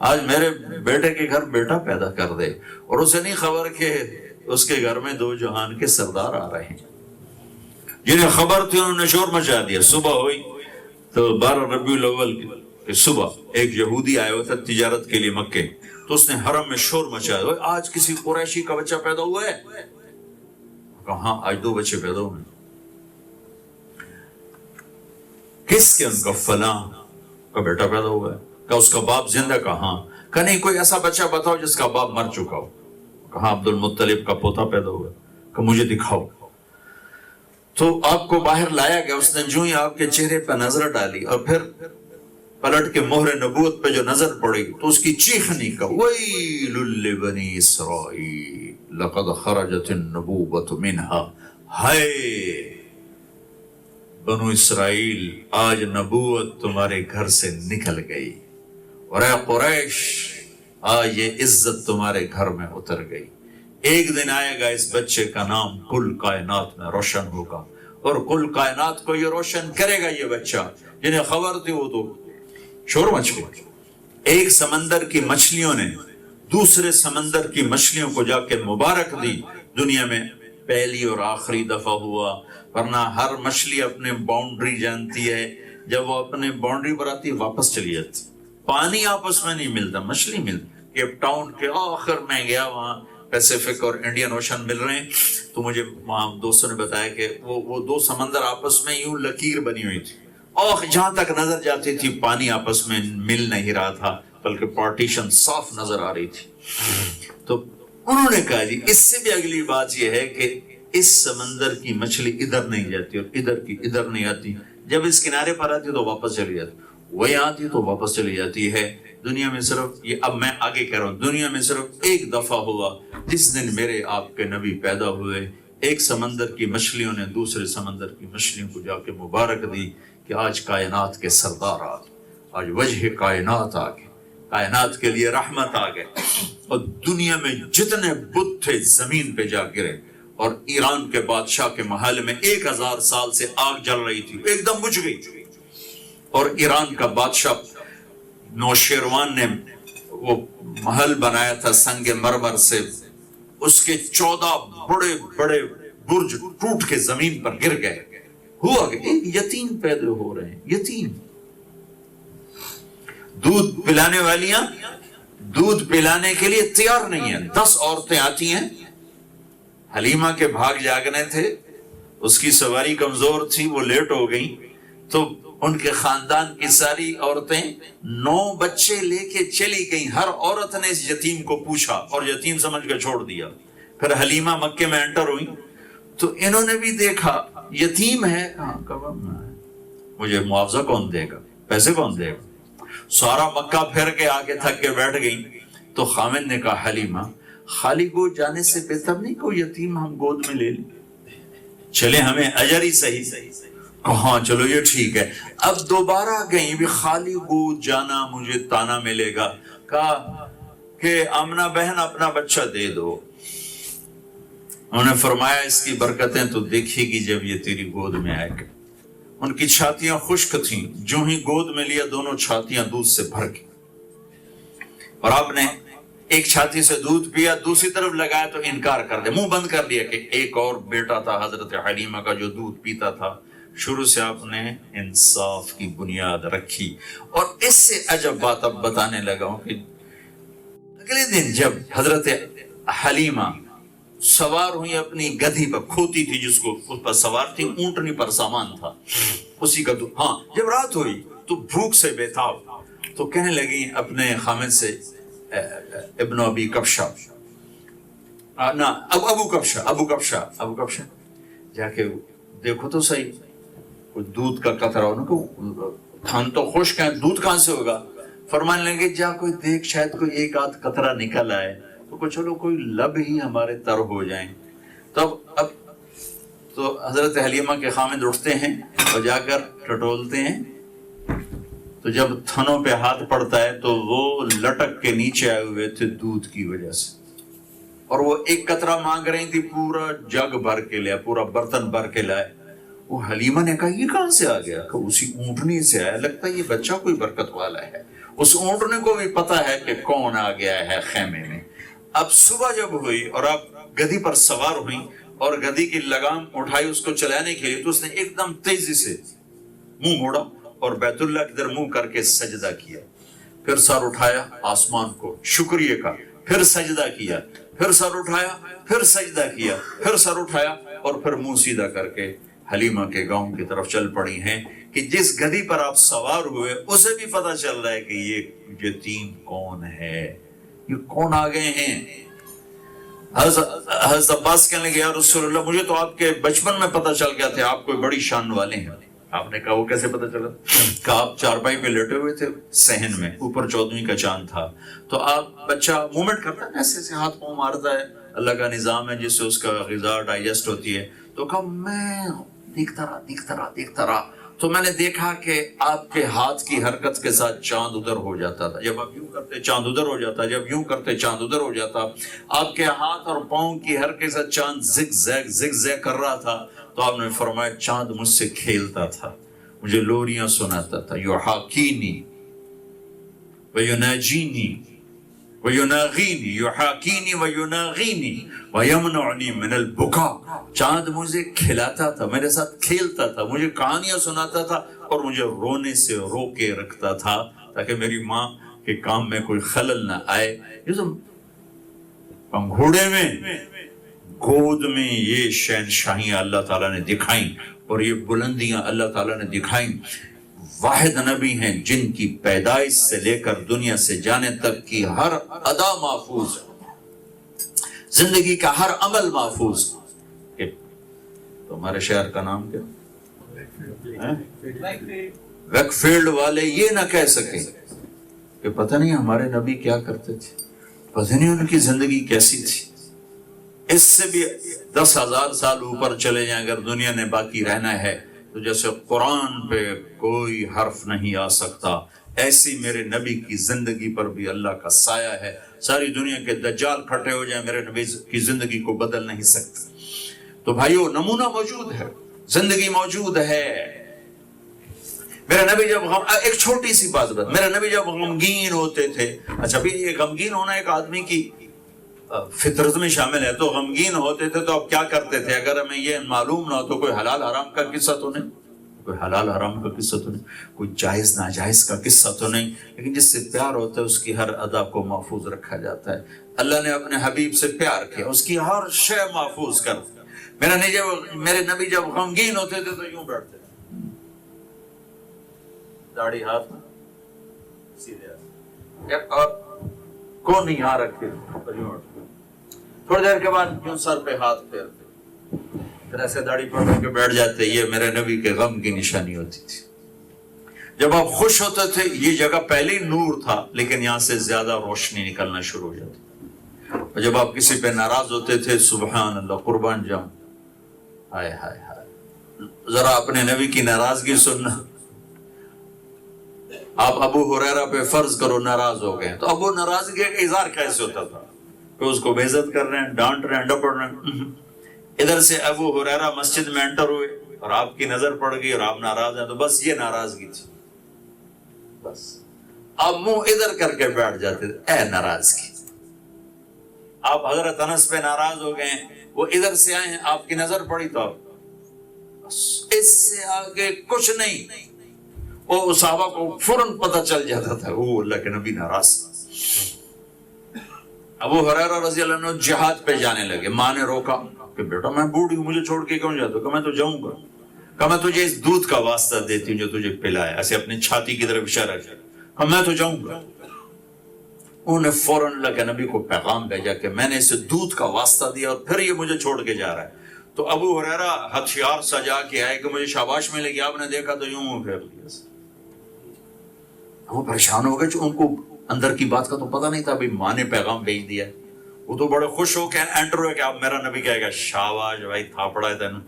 آج میرے بیٹے کے گھر بیٹا پیدا کر دے, اور اسے نہیں خبر کہ اس کے گھر میں 2 جہان کے سردار آ رہے ہیں. جنہیں خبر تھی انہوں نے شور مچا دیا. صبح ہوئی تو 12 ربیع الاول کی صبح ایک یہودی آیا ہوا تھا تجارت کے لیے مکے, تو اس نے حرم میں شور مچایا, آج کسی قریشی کا بچہ پیدا ہوا ہے؟ کہاں, آج 2 بچے پیدا ہوئے. کس کے؟ ان کا فلاں کا بیٹا پیدا ہوا ہے. کہا اس کا باپ زندہ؟ کہاں. کہ نہیں, کوئی ایسا بچہ بتاؤ جس کا باپ مر چکا ہو. کہاں عبد المطلب کا پوتا پیدا ہوا. کہ مجھے دکھاؤ. تو آپ کو باہر لایا گیا. اس نے جو ہی آپ کے چہرے پہ نظر ڈالی اور پھر پلٹ کے مہر نبوت پہ جو نظر پڑی تو اس کی چیخنی کا ویل لبنی اسرائیل لقد خرجت النبوۃ منها, ہائے بنو اسرائیل آج نبوت تمہارے گھر سے نکل گئی, اور اے قریش آج یہ عزت تمہارے گھر میں اتر گئی. ایک دن آئے گا اس بچے کا نام کل کائنات میں روشن ہوگا, اور کل کائنات کو یہ روشن کرے گا. یہ بچہ جنہیں خبر تھی وہ تو شور مچ گئی. ایک سمندر کی مچھلیوں نے دوسرے سمندر کی مچھلیوں کو جا کے مبارک دی. دنیا میں پہلی اور آخری دفعہ ہوا, ورنہ ہر مچھلی اپنے باؤنڈری جانتی ہے. جب وہ اپنے باؤنڈری پر آتی واپس چلی جاتی. پانی آپس میں نہیں ملتا, مچھلی ملتی. کیپ ٹاؤن کے آخر میں گیا, وہاں پیسیفک اور انڈین اوشن مل رہے ہیں, تو مجھے وہاں دوستوں نے بتایا کہ وہ 2 سمندر آپس میں یوں لکیر بنی ہوئی تھی, اور جہاں تک نظر جاتی تھی پانی آپس میں مل نہیں رہا تھا, بلکہ پارٹیشن صاف نظر آ رہی تھی. تو انہوں نے کہا جی اس سے بھی اگلی بات یہ ہے کہ اس سمندر کی مچھلی ادھر نہیں جاتی اور ادھر کی ادھر نہیں آتی. جب اس کنارے پر آتی تو واپس چلی جاتی, وہی آتی تو واپس چلی جاتی ہے. دنیا میں صرف یہ, اب میں آگے کہہ رہا ہوں, دنیا میں صرف ایک دفعہ ہوا جس دن میرے آپ کے نبی پیدا ہوئے. ایک سمندر کی مچھلیوں نے دوسرے سمندر کی مچھلیوں کو جا کے مبارک دی کہ آج کائنات کے سردار آ گئے, آج وجہ کائنات آ گئے, کائنات کے لیے رحمت آ گئے. اور دنیا میں جتنے بت تھے زمین پہ جا گرے, اور ایران کے بادشاہ کے محل میں 1000 سال سے آگ جل رہی تھی, ایک دم بجھ گئی. اور ایران کا بادشاہ نوشیروان نے وہ محل بنایا تھا سنگ مرمر سے, اس کے 14 بڑے بڑے برج ٹوٹ کے زمین پر گر گئے. ہوا کہ ایک یتیم پیدا ہو رہے ہیں, یتیم. دودھ پلانے والیاں دودھ پلانے کے لیے تیار نہیں ہیں. 10 عورتیں آتی ہیں. حلیمہ کے بھاگ جاگنے تھے, اس کی سواری کمزور تھی, وہ لیٹ ہو گئی. تو ان کے خاندان کی ساری عورتیں 9 بچے لے کے چلی گئیں. ہر عورت نے اس یتیم کو پوچھا اور یتیم سمجھ کے چھوڑ دیا. پھر حلیمہ مکے میں انٹر ہوئی تو انہوں نے بھی دیکھا یتیم ہے, مجھے معاوضہ کون دے گا, پیسے کون دے گا. سارا مکہ پھر کے آگے تھک کے بیٹھ گئی. تو خامد نے کہا حلیمہ خالی گود جانے سے بہتر نہیں کوئی یتیم ہم گود میں لے لیں, چلے ہمیں اجر ہی صحیح. ہاں چلو یہ ٹھیک ہے. اب دوبارہ گئی, بھی خالی گود جانا مجھے تانا ملے گا. کہا کہ آمنہ بہن اپنا بچہ دے دو. انہوں نے فرمایا اس کی برکتیں تو دیکھے گی جب یہ تیری گود میں آئے گا. ان کی چھاتیاں خشک تھیں, جو ہی گود میں لیا دونوں چھاتیاں دودھ سے بھر گئی. اور آپ نے ایک چھاتی سے دودھ پیا, دوسری طرف لگایا تو انکار کر دے, منہ بند کر دیا. کہ ایک اور بیٹا تھا حضرت حلیمہ کا جو دودھ پیتا تھا. شروع سے آپ نے انصاف کی بنیاد رکھی. اور اس سے عجب بات اب بتانے لگا ہوں کہ اگلے دن جب حضرت حلیمہ سوار ہوئی اپنی گدھی پر, کھوتی تھی جس کو اس پر سوار تھی, اونٹنی پر سامان تھا اسی کا. ہاں جب رات ہوئی تو بھوک سے بے تاب, تو کہنے لگی اپنے خامد سے ابن ابی کبشہ نا ابو کبشہ جا کے دیکھو تو صحیح کوئی دودھ کا قطرہ ہو نا، کو تھان تو خشک ہے، دودھ کہاں سے ہوگا؟ فرمانے لگے جا کوئی دیکھ شاید کوئی ایک آدھ قطرہ نکل آئے تو چلو کوئی لب ہی ہمارے تر ہو جائیں۔ اب تو حضرت حلیمہ کے خامد اٹھتے ہیں اور جا کر ٹٹولتے ہیں، تو جب تھنوں پہ ہاتھ پڑتا ہے تو وہ لٹک کے نیچے آئے ہوئے تھے دودھ کی وجہ سے، اور وہ ایک قطرہ مانگ رہی تھی، پورا جگ بھر کے لیا، پورا برتن بھر کے لائے۔ وہ حلیمہ نے کہا یہ کہاں سے آ گیا؟ کہ اسی اونٹنی سے آیا، لگتا ہے یہ بچہ کوئی برکت والا ہے۔ اس اونٹنے کو بھی پتا ہے کہ کون آ گیا ہے خیمے میں۔ اب صبح جب ہوئی اور آپ گدھی پر سوار ہوئی اور گدھی کی لگام اٹھائی اس کو چلانے کے لیے، تو اس نے ایک دم تیزی سے منہ موڑا اور بیت اللہ کی طرف منہ کر کے سجدہ کیا، پھر سر اٹھایا آسمان کو شکریہ کا، پھر سجدہ کیا، پھر سر اٹھایا، پھر سجدہ کیا، پھر سر اٹھایا اور پھر منہ سیدھا کر کے حلیمہ کے گاؤں کی طرف چل پڑی ہیں کہ جس گدھی پر آپ سوار ہوئے اسے بھی پتہ چل رہا ہے کہ یہ یتیم کون ہے، یہ کون آ گئے ہیں۔ حضرت عباس کہنے لگے یا رسول اللہ مجھے تو آپ کے بچپن میں پتہ چل گیا تھا آپ کوئی بڑی شان والے ہیں۔ آپ نے کہا وہ کیسے پتہ چلا؟ کہ آپ چارپائی پہ لیٹے ہوئے تھے صحن میں، اوپر 14ویں کا چاند تھا، تو آپ بچہ موومنٹ کرتا ہے ایسے ایسے ہاتھ پاؤں مارتا ہے، اللہ کا نظام ہے جس سے اس کا غذا ڈائجسٹ ہوتی ہے۔ تو کہا میں دیکھتا رہا تو میں نے دیکھا کہ آپ کے ہاتھ کی حرکت کے ساتھ چاند ادھر ہو جاتا تھا، جب آپ یوں کرتے چاند ادھر ہو جاتا، جب یوں کرتے چاند ادھر ہو جاتا، آپ کے ہاتھ اور پاؤں کی حرکت کے ساتھ چاند زگ زیگ کر رہا تھا۔ تو آپ نے فرمایا چاند مجھ سے کھیلتا تھا، مجھے لوریاں سناتا تھا، یحاکینی ویناجینی ویناغینی، یحاکینی ویناغینی ویمنعنی من البکا۔ چاند مجھے کھلاتا تھا، میرے ساتھ کھیلتا تھا، مجھے کہانیاں سناتا تھا اور مجھے رونے سے رو کے رکھتا تھا تاکہ میری ماں کے کام میں کوئی خلل نہ آئے۔ یہ تو پنگھوڑے میں گود میں یہ شہنشاہیاں اللہ تعالیٰ نے دکھائیں اور یہ بلندیاں اللہ تعالیٰ نے دکھائیں۔ واحد نبی ہیں جن کی پیدائش سے لے کر دنیا سے جانے تک کی ہر ادا محفوظ، زندگی کا ہر عمل محفوظ۔ تو ہمارے شہر کا نام کیا؟ ویکفیلڈ والے یہ نہ کہہ سکیں کہ پتہ نہیں ہمارے نبی کیا کرتے تھے، پتہ نہیں ان کی زندگی کیسی تھی۔ اس سے بھی 10,000 سال اوپر چلے جائیں اگر دنیا نے باقی رہنا ہے تو جیسے قرآن پہ کوئی حرف نہیں آ سکتا، ایسی میرے نبی کی زندگی پر بھی اللہ کا سایہ ہے۔ ساری دنیا کے دجال کھٹے ہو جائیں میرے نبی کی زندگی کو بدل نہیں سکتے۔ تو بھائیو نمونہ موجود ہے، زندگی موجود ہے۔ میرے نبی جب ایک چھوٹی سی بات میرے نبی جب غمگین ہوتے تھے، اچھا بھی یہ غمگین ہونا ایک آدمی کی فطرت میں شامل ہے، تو غمگین ہوتے تھے تو اب کیا کرتے تھے؟ اگر ہمیں یہ معلوم نہ ہو تو کوئی حلال حرام کا قصہ تو نہیں، کوئی حلال حرام کا قصہ تو نہیں، کوئی جائز ناجائز کا قصہ تو نہیں، لیکن جس سے پیار ہوتا ہے اس کی ہر ادا کو محفوظ رکھا جاتا ہے۔ اللہ نے اپنے حبیب سے پیار کیا، اس کی ہر شے محفوظ کر۔ میرے نبی جب غمگین ہوتے تھے تو یوں بیٹھتے تھے، داڑھی ہاتھ میں سیدھے ہاتھ، اور کون نہیں یہاں رکھتے تھوڑی دیر کے بعد یوں سر پہ ہاتھ پھیرتے، پھر ایسے داڑھی پکڑ کے بیٹھ جاتے۔ یہ میرے نبی کے غم کی نشانی ہوتی تھی۔ جب آپ خوش ہوتے تھے یہ جگہ پہلے ہی نور تھا لیکن یہاں سے زیادہ روشنی نکلنا شروع ہو جاتی، اور جب آپ کسی پہ ناراض ہوتے تھے سبحان اللہ قربان جاؤں، ہائے ہائے ہائے، ذرا اپنے نبی کی ناراضگی سننا۔ آپ ابو ہریرہ پہ فرض کرو ناراض ہو گئے تو ابو ناراضگی کا اظہار کیسے ہوتا تھا کہ اس کو بے عزت کر رہے ہیں، ڈانٹ رہے ہیں، ڈپڑ رہے ہیں۔ ادھر سے ابو ہریرہ مسجد میں انٹر ہوئے اور آپ کی نظر پڑ گئی اور آپ ناراض ہیں تو بس یہ ناراضگی تھی، بس آپ منہ ادھر کر کے بیٹھ جاتے تھے، اے ناراضگی۔ آپ حضرت انس پہ ناراض ہو گئے ہیں، وہ ادھر سے آئے ہیں، آپ کی نظر پڑی تو بس اس سے آگے کچھ نہیں۔ وہ صحابہ کو فوراً پتہ چل جاتا تھا وہ اللہ کے نبی ناراض۔ ابو ہریرہ رضی اللہ عنہ جہاد پہ جانے لگے، ماں نے روکا کہ بیٹا میں بوڑھی ہوں، مجھے چھوڑ کے کیوں جاتا؟ کہ میں تو جاؤں گا، کہ میں تجھے اس دودھ کا واسطہ دیتی ہوں جو تجھے پلایا، ایسے اپنی چھاتی کی طرف اشارہ کیا، اب میں تو جاؤں گا. انہوں نے فوراً اللہ کے نبی کو پیغام بھیجا کہ میں نے اسے دودھ کا واسطہ دیا اور پھر یہ مجھے چھوڑ کے جا رہا ہے. تو ابو ہریرہ ہتھیار سجا کے آئے کہ مجھے شاباش ملے گی. آپ نے دیکھا تو یوں منہ پھیر لیا. وہ پریشان ہو گئے, جو ان کو اندر کی بات کا تو پتہ نہیں تھا. بھائی ماں نے پیغام بھیج دیا. وہ تو بڑے خوش ہو کے انٹر ہوئے کہ اب میرا نبی کہے گا شاباش بھائی تھاپڑا ہے تینوں.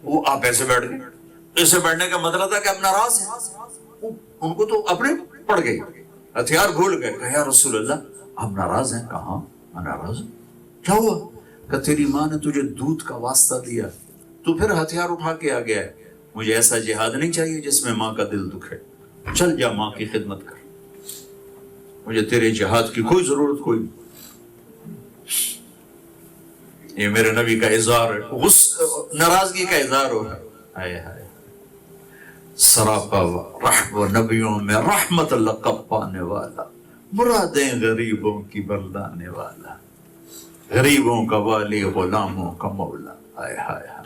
وہ آپ ایسے بیٹھ گئے. ایسے بیٹھنے کا مطلب تھا کہ اب ناراض ہیں. ان کو تو اپنے پڑ گئی, ہتھیار بھول گئے. کہ یا رسول اللہ آپ ناراض ہیں؟ کہاں میں ناراض ہوں, کیا ہوا؟ کہ تیری ماں نے تجھے دودھ کا واسطہ دیا تو پھر ہتھیار اٹھا کے آ گیا ہے. مجھے ایسا جہاد نہیں چاہیے جس میں ماں کا دل دکھے. چل جا ماں کی خدمت کر, مجھے تیرے جہاد کی کوئی ضرورت کوئی نہیں. یہ میرے نبی کا اظہار ہے, ناراضگی کا اظہار ہو رہا ہے. ہائے ہائے, سراپا رحم و نبیوں میں رحمت لقب پانے والا, مرادیں غریبوں کی بردانے والا, غریبوں کا والی غلاموں کا مولا. ہائے ہائے ہائے.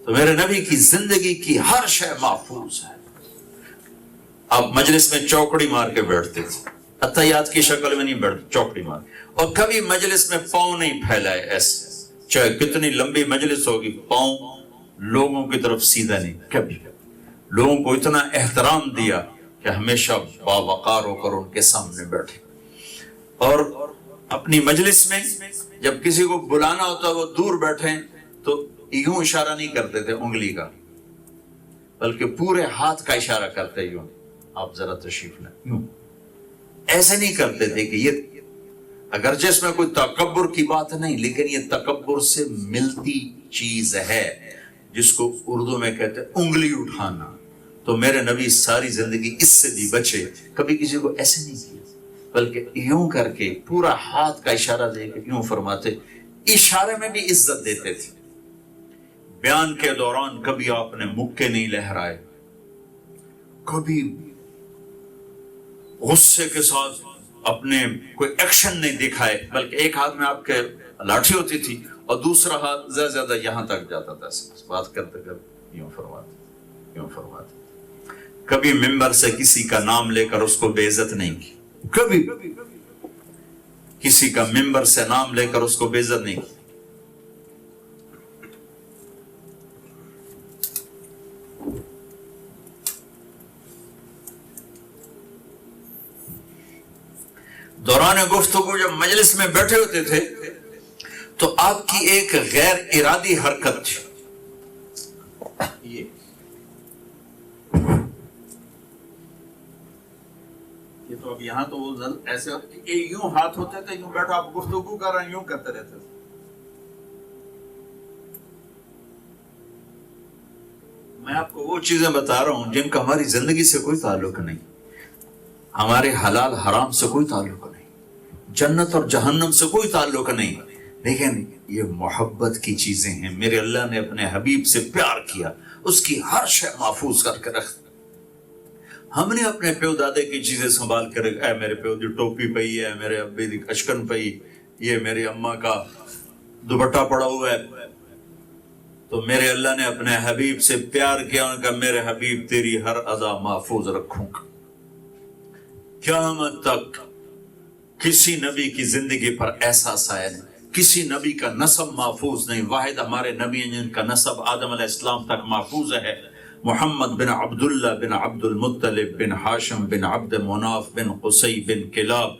تو میرے نبی کی زندگی کی ہر شے محفوظ ہے. آپ مجلس میں چوکڑی مار کے بیٹھتے تھے, اتحیات کی شکل میں نہیں بیٹھتے, چوکڑی مار. اور کبھی مجلس میں پاؤں نہیں پھیلائے ایسے, چاہے کتنی لمبی مجلس ہوگی, پاؤں لوگوں کی طرف سیدھا نہیں. کبھی لوگوں کو اتنا احترام دیا کہ ہمیشہ باوقار ہو کر ان کے سامنے بیٹھے. اور اپنی مجلس میں جب کسی کو بلانا ہوتا وہ دور بیٹھے تو یوں اشارہ نہیں کرتے تھے انگلی کا, بلکہ پورے ہاتھ کا اشارہ کرتے یوں, آپ ذرا تشریف لیں. یوں ایسے نہیں کرتے تھے کہ یہ, اگرچہ اس میں کوئی تکبر کی بات نہیں, لیکن یہ تکبر سے ملتی چیز ہے جس کو اردو میں کہتے ہیں انگلی اٹھانا. تو میرے نبی ساری زندگی اس سے بھی بچے, کبھی کسی کو ایسے نہیں کیا, بلکہ یوں کر کے پورا ہاتھ کا اشارہ دے کے یوں فرماتے. اشارے میں بھی عزت دیتے تھے. بیان کے دوران کبھی آپ نے مکے نہیں لہرائے, کبھی غصے کے ساتھ اپنے کوئی ایکشن نہیں دکھائے, بلکہ ایک ہاتھ میں آپ کے لاٹھی ہوتی تھی اور دوسرا ہاتھ زیادہ زیادہ یہاں تک جاتا تھا. بات کرتے کرتے یوں فرماتے, یوں فرماتے. کبھی ممبر سے کسی کا نام لے کر اس کو بے عزت نہیں کی, کبھی کسی کا ممبر سے نام لے کر اس کو بے عزت نہیں کی. دوران گفتگو جب مجلس میں بیٹھے ہوتے تھے تو آپ کی ایک غیر ارادی حرکت تھی. یہ تو اب یہاں تو وہ ایسے یوں ہاتھ ہوتے تھے, یوں بیٹھا آپ گفتگو کر رہے ہیں, یوں کرتے رہتے تھے. میں آپ کو وہ چیزیں بتا رہا ہوں جن کا ہماری زندگی سے کوئی تعلق نہیں, ہمارے حلال حرام سے کوئی تعلق نہیں, جنت اور جہنم سے کوئی تعلق نہیں, لیکن یہ محبت کی چیزیں ہیں. میرے اللہ نے اپنے حبیب سے پیار کیا, اس کی ہر شے محفوظ کر کے رکھ. ہم نے اپنے پیو دادے کی چیزیں سنبھال کر رکھ, اے میرے پیو دی ٹوپی پئی ہے, میرے ابے دی اشکن پئی, یہ میری اماں کا دوپٹہ پڑا ہوا ہے. تو میرے اللہ نے اپنے حبیب سے پیار کیا, ان کا میرے حبیب تیری ہر ادا محفوظ رکھوں گا. قیامت تک کسی نبی کی زندگی پر ایسا سایہ نہیں, کسی نبی کا نسب محفوظ نہیں. واحد ہمارے نبی ہیں جن کا نسب آدم علیہ السلام تک محفوظ ہے. محمد بن عبداللہ بن عبد المطلب بن ہاشم بن عبد مناف بن قصی بن کلاب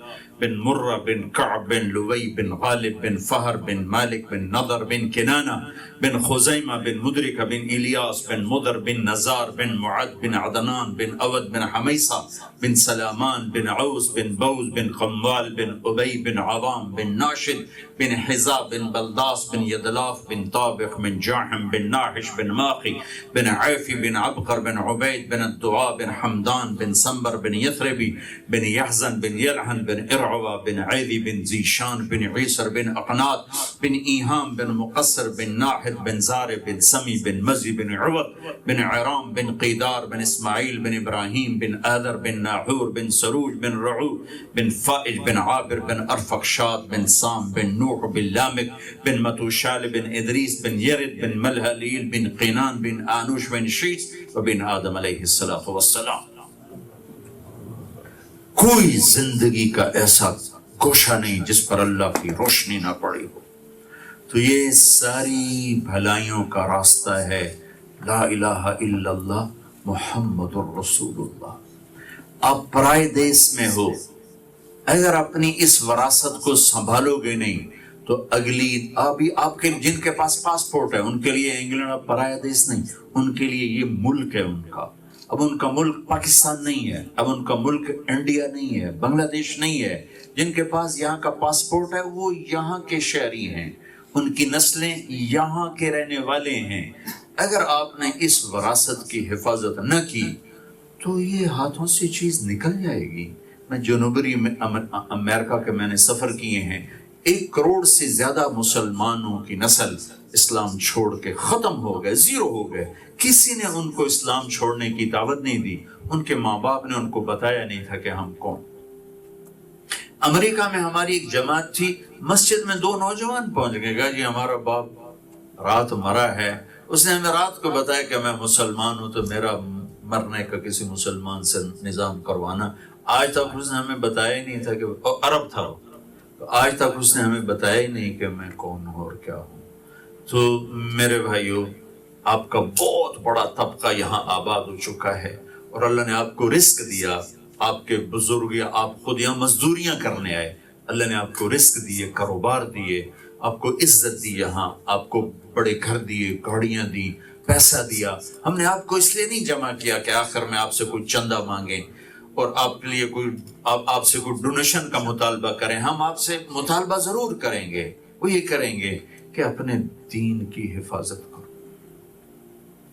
بن مرہ بن کعب بن لوی بن غالب بن فہر بن مالک بن نضر بن کنانہ بن خزیمہ بن مدرکہ بن الیاس بن مدر بن نزار بن معد بن عدنان بن اود بن حمیصہ بن سلامان بن عوس بن بوز بن قموال بن ابی بن عوام بن ناشد بن حزا بن بلداس بن یدلاف بن طابق بن جاحم بن ناحش بن ماقی بن عیفی بن عبقر بن عبید بن الدعاء بن حمدان بن سنبر بن یثربی بن یحزن بن یلحن بن ارع جعوہ بن عیدی بن ذیشان بن عیسر بن اقنات بن ایہام بن مقصر بن ناحد بن زار بن سمی بن مزی بن عوض بن عرام بن قیدار بن اسماعیل بن ابراہیم بن آدر بن ناحور بن سروج بن رعو بن فائج بن عابر بن ارفقشاد بن سام بن نوح بن لامک بن متوشال بن ادریس بن یرد بن ملہلیل بن قینان بن آنوش بن شیس وبن آدم علیہ السلام۔ کوئی زندگی کا ایسا گوشہ نہیں جس پر اللہ کی روشنی نہ پڑی ہو۔ تو یہ ساری بھلائیوں کا راستہ ہے لا الہ الا اللہ محمد الرسول اللہ۔ آپ پرائے دیس میں ہو، اگر اپنی اس وراثت کو سنبھالو گے نہیں تو اگلی آپ کے جن کے پاس پاسپورٹ ہے ان کے لیے انگلینڈ اب پرایا دیس نہیں، ان کے لیے یہ ملک ہے ان کا۔ اب ان کا ملک پاکستان نہیں ہے، اب ان کا ملک انڈیا نہیں ہے، بنگلہ دیش نہیں ہے۔ جن کے پاس یہاں کا پاسپورٹ ہے وہ یہاں کے شہری ہیں، ان کی نسلیں یہاں کے رہنے والے ہیں۔ اگر آپ نے اس وراثت کی حفاظت نہ کی تو یہ ہاتھوں سے چیز نکل جائے گی۔ میں جنوبی امریکہ کے میں نے سفر کیے ہیں، 1 کروڑ سے زیادہ مسلمانوں کی نسل اسلام چھوڑ کے ختم ہو گئے، زیرو ہو گئے۔ کسی نے ان کو اسلام چھوڑنے کی دعوت نہیں دی، ان کے ماں باپ نے ان کو بتایا نہیں تھا کہ ہم کون۔ امریکہ میں ہماری ایک جماعت تھی، مسجد میں 2 نوجوان پہنچ گئے، کہا جی ہمارا باپ رات مرا ہے۔ اس نے ہمیں رات کو بتایا کہ میں مسلمان ہوں تو میرا مرنے کا کسی مسلمان سے نظام کروانا۔ آج تک اس نے ہمیں بتایا ہی نہیں تھا کہ عرب تھا، آج تک اس نے ہمیں بتایا ہی نہیں کہ میں کون ہوں اور کیا ہوں۔ تو میرے بھائیوں، آپ کا بہت بڑا طبقہ یہاں آباد ہو چکا ہے اور اللہ نے آپ کو رزق دیا۔ آپ کے بزرگ یا آپ خود یہاں مزدوریاں کرنے آئے، اللہ نے آپ کو رزق دیے، کاروبار دیے، آپ کو عزت دی، یہاں آپ کو بڑے گھر دیے، گاڑیاں دی، پیسہ دیا۔ ہم نے آپ کو اس لیے نہیں جمع کیا کہ آخر میں آپ سے کوئی چندہ مانگیں اور آپ کے لیے آپ سے کوئی ڈونیشن کا مطالبہ کریں۔ ہم آپ سے مطالبہ ضرور کریں گے، وہ یہ کریں گے کہ اپنے دین کی حفاظت کرو،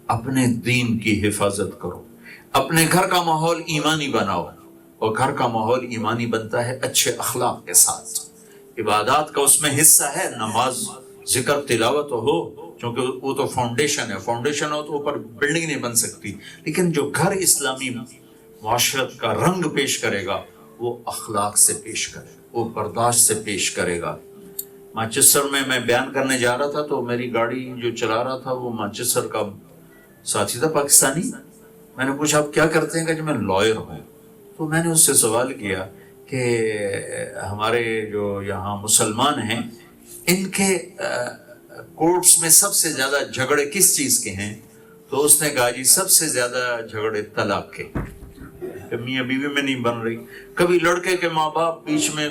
اپنے دین کی حفاظت کرو، اپنے گھر کا ماحول ایمانی بناؤ، اور گھر کا ماحول ایمانی بنتا ہے اچھے اخلاق کے ساتھ۔ عبادات کا اس میں حصہ ہے، نماز، ذکر، تلاوت ہو، کیونکہ وہ تو فاؤنڈیشن ہے، فاؤنڈیشن ہو تو اوپر بلڈنگ نہیں بن سکتی۔ لیکن جو گھر اسلامی معاشرت کا رنگ پیش کرے گا وہ اخلاق سے پیش کرے گا، وہ برداشت سے پیش کرے گا۔ مانچسٹر میں بیان کرنے جا رہا تھا تو میری گاڑی جو چلا رہا تھا وہ مانچسٹر کا ساتھی تھا، پاکستانی۔ میں نے پوچھا آپ کیا کرتے ہیں؟ کہ میں لائر ہوں۔ تو میں نے اس سے سوال کیا کہ ہمارے جو یہاں مسلمان ہیں ان کے کورٹس میں سب سے زیادہ جھگڑے کس چیز کے ہیں؟ تو اس نے کہا جی سب سے زیادہ جھگڑے طلاق کے، کہ میاں بیوی میں نہیں بن رہی۔ کبھی لڑکے کے ماں باپ بیچ میں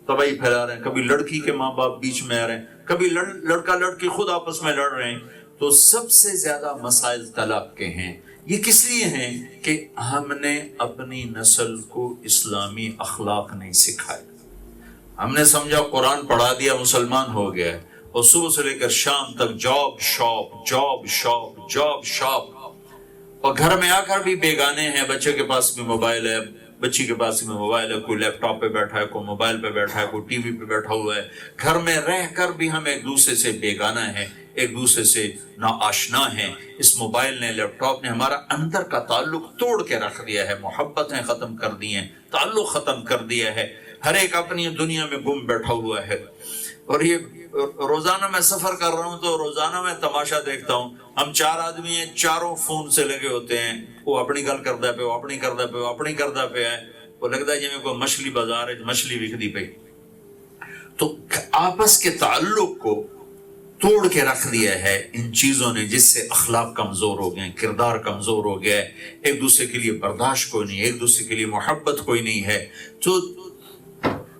تباہی پھیلا رہے ہیں، کبھی لڑکی کے ماں باپ بیچ میں آ رہے ہیں، کبھی لڑکا لڑکی خود آپس میں لڑ رہے ہیں۔ تو سب سے زیادہ مسائل طلاق کے ہیں۔ یہ کس لیے ہیں؟ کہ ہم نے اپنی نسل کو اسلامی اخلاق نہیں سکھائے۔ ہم نے سمجھا قرآن پڑھا دیا مسلمان ہو گیا، اور صبح سے لے کر شام تک job shop job shop job shop, اور گھر میں آ کر بھی بیگانے ہیں۔ بچے کے پاس بھی موبائل ہے، بچی کے پاس بھی موبائل ہے، کوئی لیپ ٹاپ پہ بیٹھا ہے، کوئی موبائل پہ بیٹھا ہے، کوئی ٹی وی پہ بیٹھا ہوا ہے۔ گھر میں رہ کر بھی ہم ایک دوسرے سے بیگانہ ہیں، ایک دوسرے سے ناآشنا ہیں۔ اس موبائل نے، لیپ ٹاپ نے ہمارا اندر کا تعلق توڑ کے رکھ دیا ہے، محبتیں ختم کر دی ہیں، تعلق ختم کر دیا ہے۔ ہر ایک اپنی دنیا میں گم بیٹھا ہوا ہے۔ اور یہ روزانہ میں سفر کر رہا ہوں تو روزانہ میں تماشا دیکھتا ہوں، ہم 4 آدمی ہیں، چاروں فون سے لگے ہوتے ہیں، وہ اپنی گل کردہ پہ، وہ اپنی کردہ پہ، وہ اپنی کردہ پہ ہے۔ وہ لگتا ہے جی میں کوئی مچھلی بازار ہے، مچھلی وکدی پہ۔ تو آپس کے تعلق کو توڑ کے رکھ دیا ہے ان چیزوں نے، جس سے اخلاق کمزور ہو گئے، کردار کمزور ہو گیا ہے، ایک دوسرے کے لیے برداشت کوئی نہیں، ایک دوسرے کے لیے محبت کوئی نہیں ہے۔ تو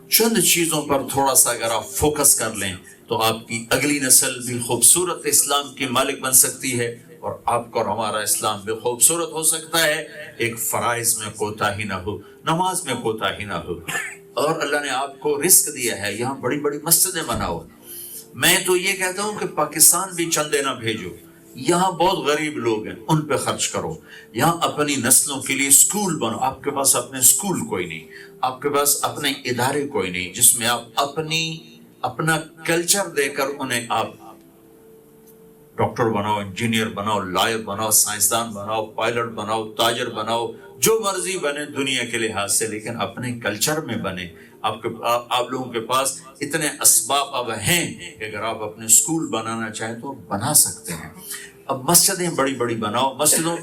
چند چیزوں پر تھوڑا سا اگر آپ فوکس کر لیں تو آپ کی اگلی نسل بھی خوبصورت اسلام کی مالک بن سکتی ہے، اور آپ کا اور ہمارا اسلام بھی خوبصورت ہو سکتا ہے۔ ایک فرائض میں کوتاہی نہ ہو، نماز میں کوتاہی نہ ہو۔ اور اللہ نے آپ کو رزق دیا ہے، یہاں بڑی بڑی مسجدیں بناؤ۔ میں تو یہ کہتا ہوں کہ پاکستان بھی چندے نہ بھیجو، یہاں بہت غریب لوگ ہیں، ان پہ خرچ کرو. یہاں اپنی نسلوں کے لیے اسکول بنو. آپ کے پاس اپنے اسکول کوئی نہیں، آپ کے پاس اپنے ادارے کوئی نہیں جس میں آپ اپنا کلچر دے کر انہیں آپ ڈاکٹر بناؤ، انجینئر بناؤ، لائر بناؤ، سائنسدان بناؤ، پائلٹ بناؤ، تاجر بناؤ، جو مرضی بنے دنیا کے لحاظ سے، لیکن اپنے کلچر میں بنے. آپ لوگوں کے پاس اتنے اسباب اب ہیں کہ اگر آپ اپنے اسکول بنانا چاہیں تو بنا سکتے ہیں. اب مسجدیں بڑی بڑی بناؤ، مسجدوں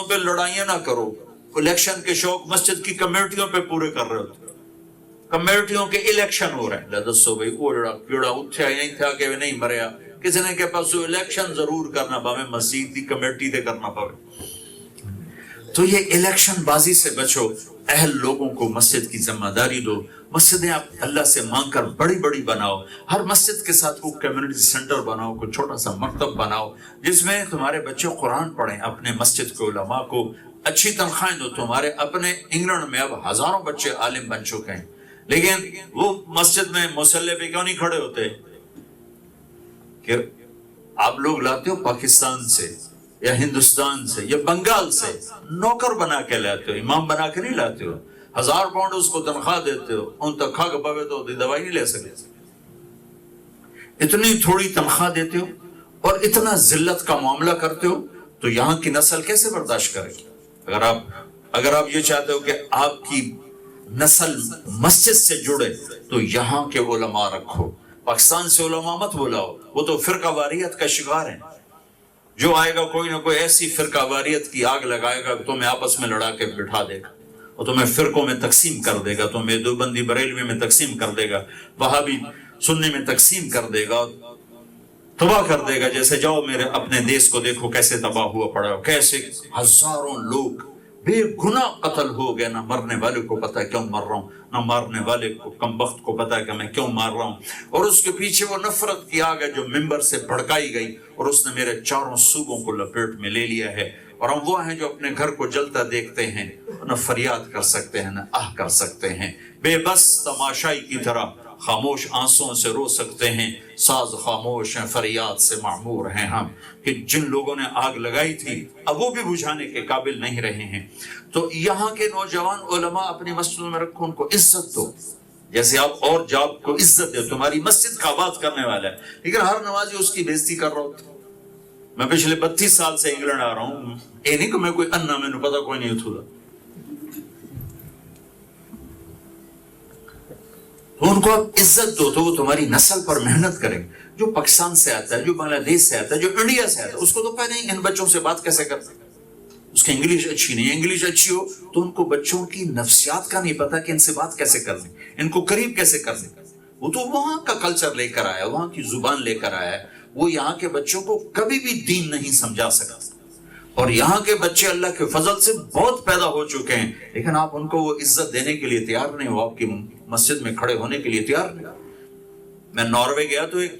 پہ لڑائیاں نہ کرو. الیکشن کے شوق مسجد کی کمیٹیوں پہ پورے کر رہے ہوتے، کمیٹیوں کے الیکشن ہو رہے ہیں. دسو بھائی وہ کیڑا اٹھا ہی نہیں تھا کہ نہیں مریا، کسی نے کے پاس الیکشن ضرور کرنا پاوے، مسجد کی کمیٹی دے کرنا پاوے. تو یہ الیکشن بازی سے بچو، اہل لوگوں کو مسجد کی ذمہ داری دو. مسجدیں آپ اللہ سے مانگ کر بڑی بڑی بناؤ. ہر مسجد کے ساتھ کوئی کمیونٹی سینٹر بناؤ، کوئی چھوٹا سا مکتب بناؤ جس میں تمہارے بچے قرآن پڑھیں. اپنے مسجد کے علماء کو اچھی تنخواہیں دو. تمہارے اپنے انگلینڈ میں اب ہزاروں بچے عالم بن چکے ہیں، لیکن وہ مسجد میں مصلی پہ کیوں نہیں کھڑے ہوتے؟ کہ آپ لوگ لاتے ہو پاکستان سے یا ہندوستان سے یا بنگال سے، نوکر بنا کے لاتے ہو، امام بنا کے نہیں لاتے ہو. 1000 پاؤنڈ اس کو تنخواہ دیتے ہو، ان تک کھا کے پاوے تو دوائی نہیں لے سکتے. اتنی تھوڑی تنخواہ دیتے ہو اور اتنا ذلت کا معاملہ کرتے ہو، تو یہاں کی نسل کیسے برداشت کرے گی؟ اگر آپ یہ چاہتے ہو کہ آپ کی نسل مسجد سے جڑے تو یہاں کے علماء رکھو. پاکستان سے علماء مت بلاؤ، وہ تو فرقہ واریت کا شکار ہیں. جو آئے گا کوئی نہ کوئی ایسی فرقہ واریت کی آگ لگائے گا کہ تمہیں آپس میں لڑا کے بٹھا دے گا، اور تمہیں فرقوں میں تقسیم کر دے گا، تمہیں دیوبندی بریلوی میں تقسیم کر دے گا، وہابی سنی میں تقسیم کر دے گا، تباہ کر دے گا. جیسے جاؤ میرے اپنے دیش کو دیکھو کیسے تباہ ہوا پڑا، کیسے ہزاروں لوگ بے گناہ قتل ہو گئے. نہ مرنے والے کو پتا ہے کیوں مر رہا ہوں، نہ مارنے والے کو کم وقت کو پتا ہے کہ میں کیوں مار رہا ہوں. اور اس کے پیچھے وہ نفرت کی آگ ہے جو ممبر سے بھڑکائی گئی، اور اس نے میرے چاروں صوبوں کو لپیٹ میں لے لیا ہے. اور ہم وہ ہیں جو اپنے گھر کو جلتا دیکھتے ہیں، نہ فریاد کر سکتے ہیں نہ آہ کر سکتے ہیں. بے بس تماشائی کی طرح خاموش آنسوں سے رو سکتے ہیں. ساز خاموش ہیں، فریاد سے معمور ہیں ہم، کہ جن لوگوں نے آگ لگائی تھی اب وہ بھی بجھانے کے قابل نہیں رہے ہیں. تو یہاں کے نوجوان علماء اپنی مسجدوں میں رکھو، ان کو عزت دو. جیسے آپ اور جاب کو عزت دے، تمہاری مسجد کا آباد کرنے والا ہے، لیکن ہر نمازی اس کی بےزتی کر رہا ہوتا. میں پچھلے 32 سال سے انگلینڈ آ رہا ہوں، یہ نہیں کہ میں کوئی انا میں پتا کوئی نہیں اتھولا. تو ان کو آپ عزت دو تو وہ تمہاری نسل پر محنت کریں. جو پاکستان سے آتا ہے، جو بنگلہ دیش سے آتا ہے، جو انڈیا سے آتا ہے، اس کو تو پہلے ان بچوں سے بات کیسے کرتے؟ اس کی انگلش اچھی نہیں ہے. انگلش اچھی ہو تو ان کو بچوں کی نفسیات کا نہیں پتا کہ ان سے بات کیسے کرنی، ان کو قریب کیسے کرنی. وہ تو وہاں کا کلچر لے کر آیا، وہاں کی زبان لے کر آیا ہے. وہ یہاں کے بچوں کو کبھی بھی دین نہیں سمجھا سکا. اور یہاں کے بچے اللہ کے فضل سے بہت پیدا ہو چکے ہیں، لیکن آپ ان کو وہ عزت دینے کے لیے تیار نہیں ہو، آپ کی مسجد میں کھڑے ہونے کے لیے تیار نہیں. میں ناروے گیا تو ایک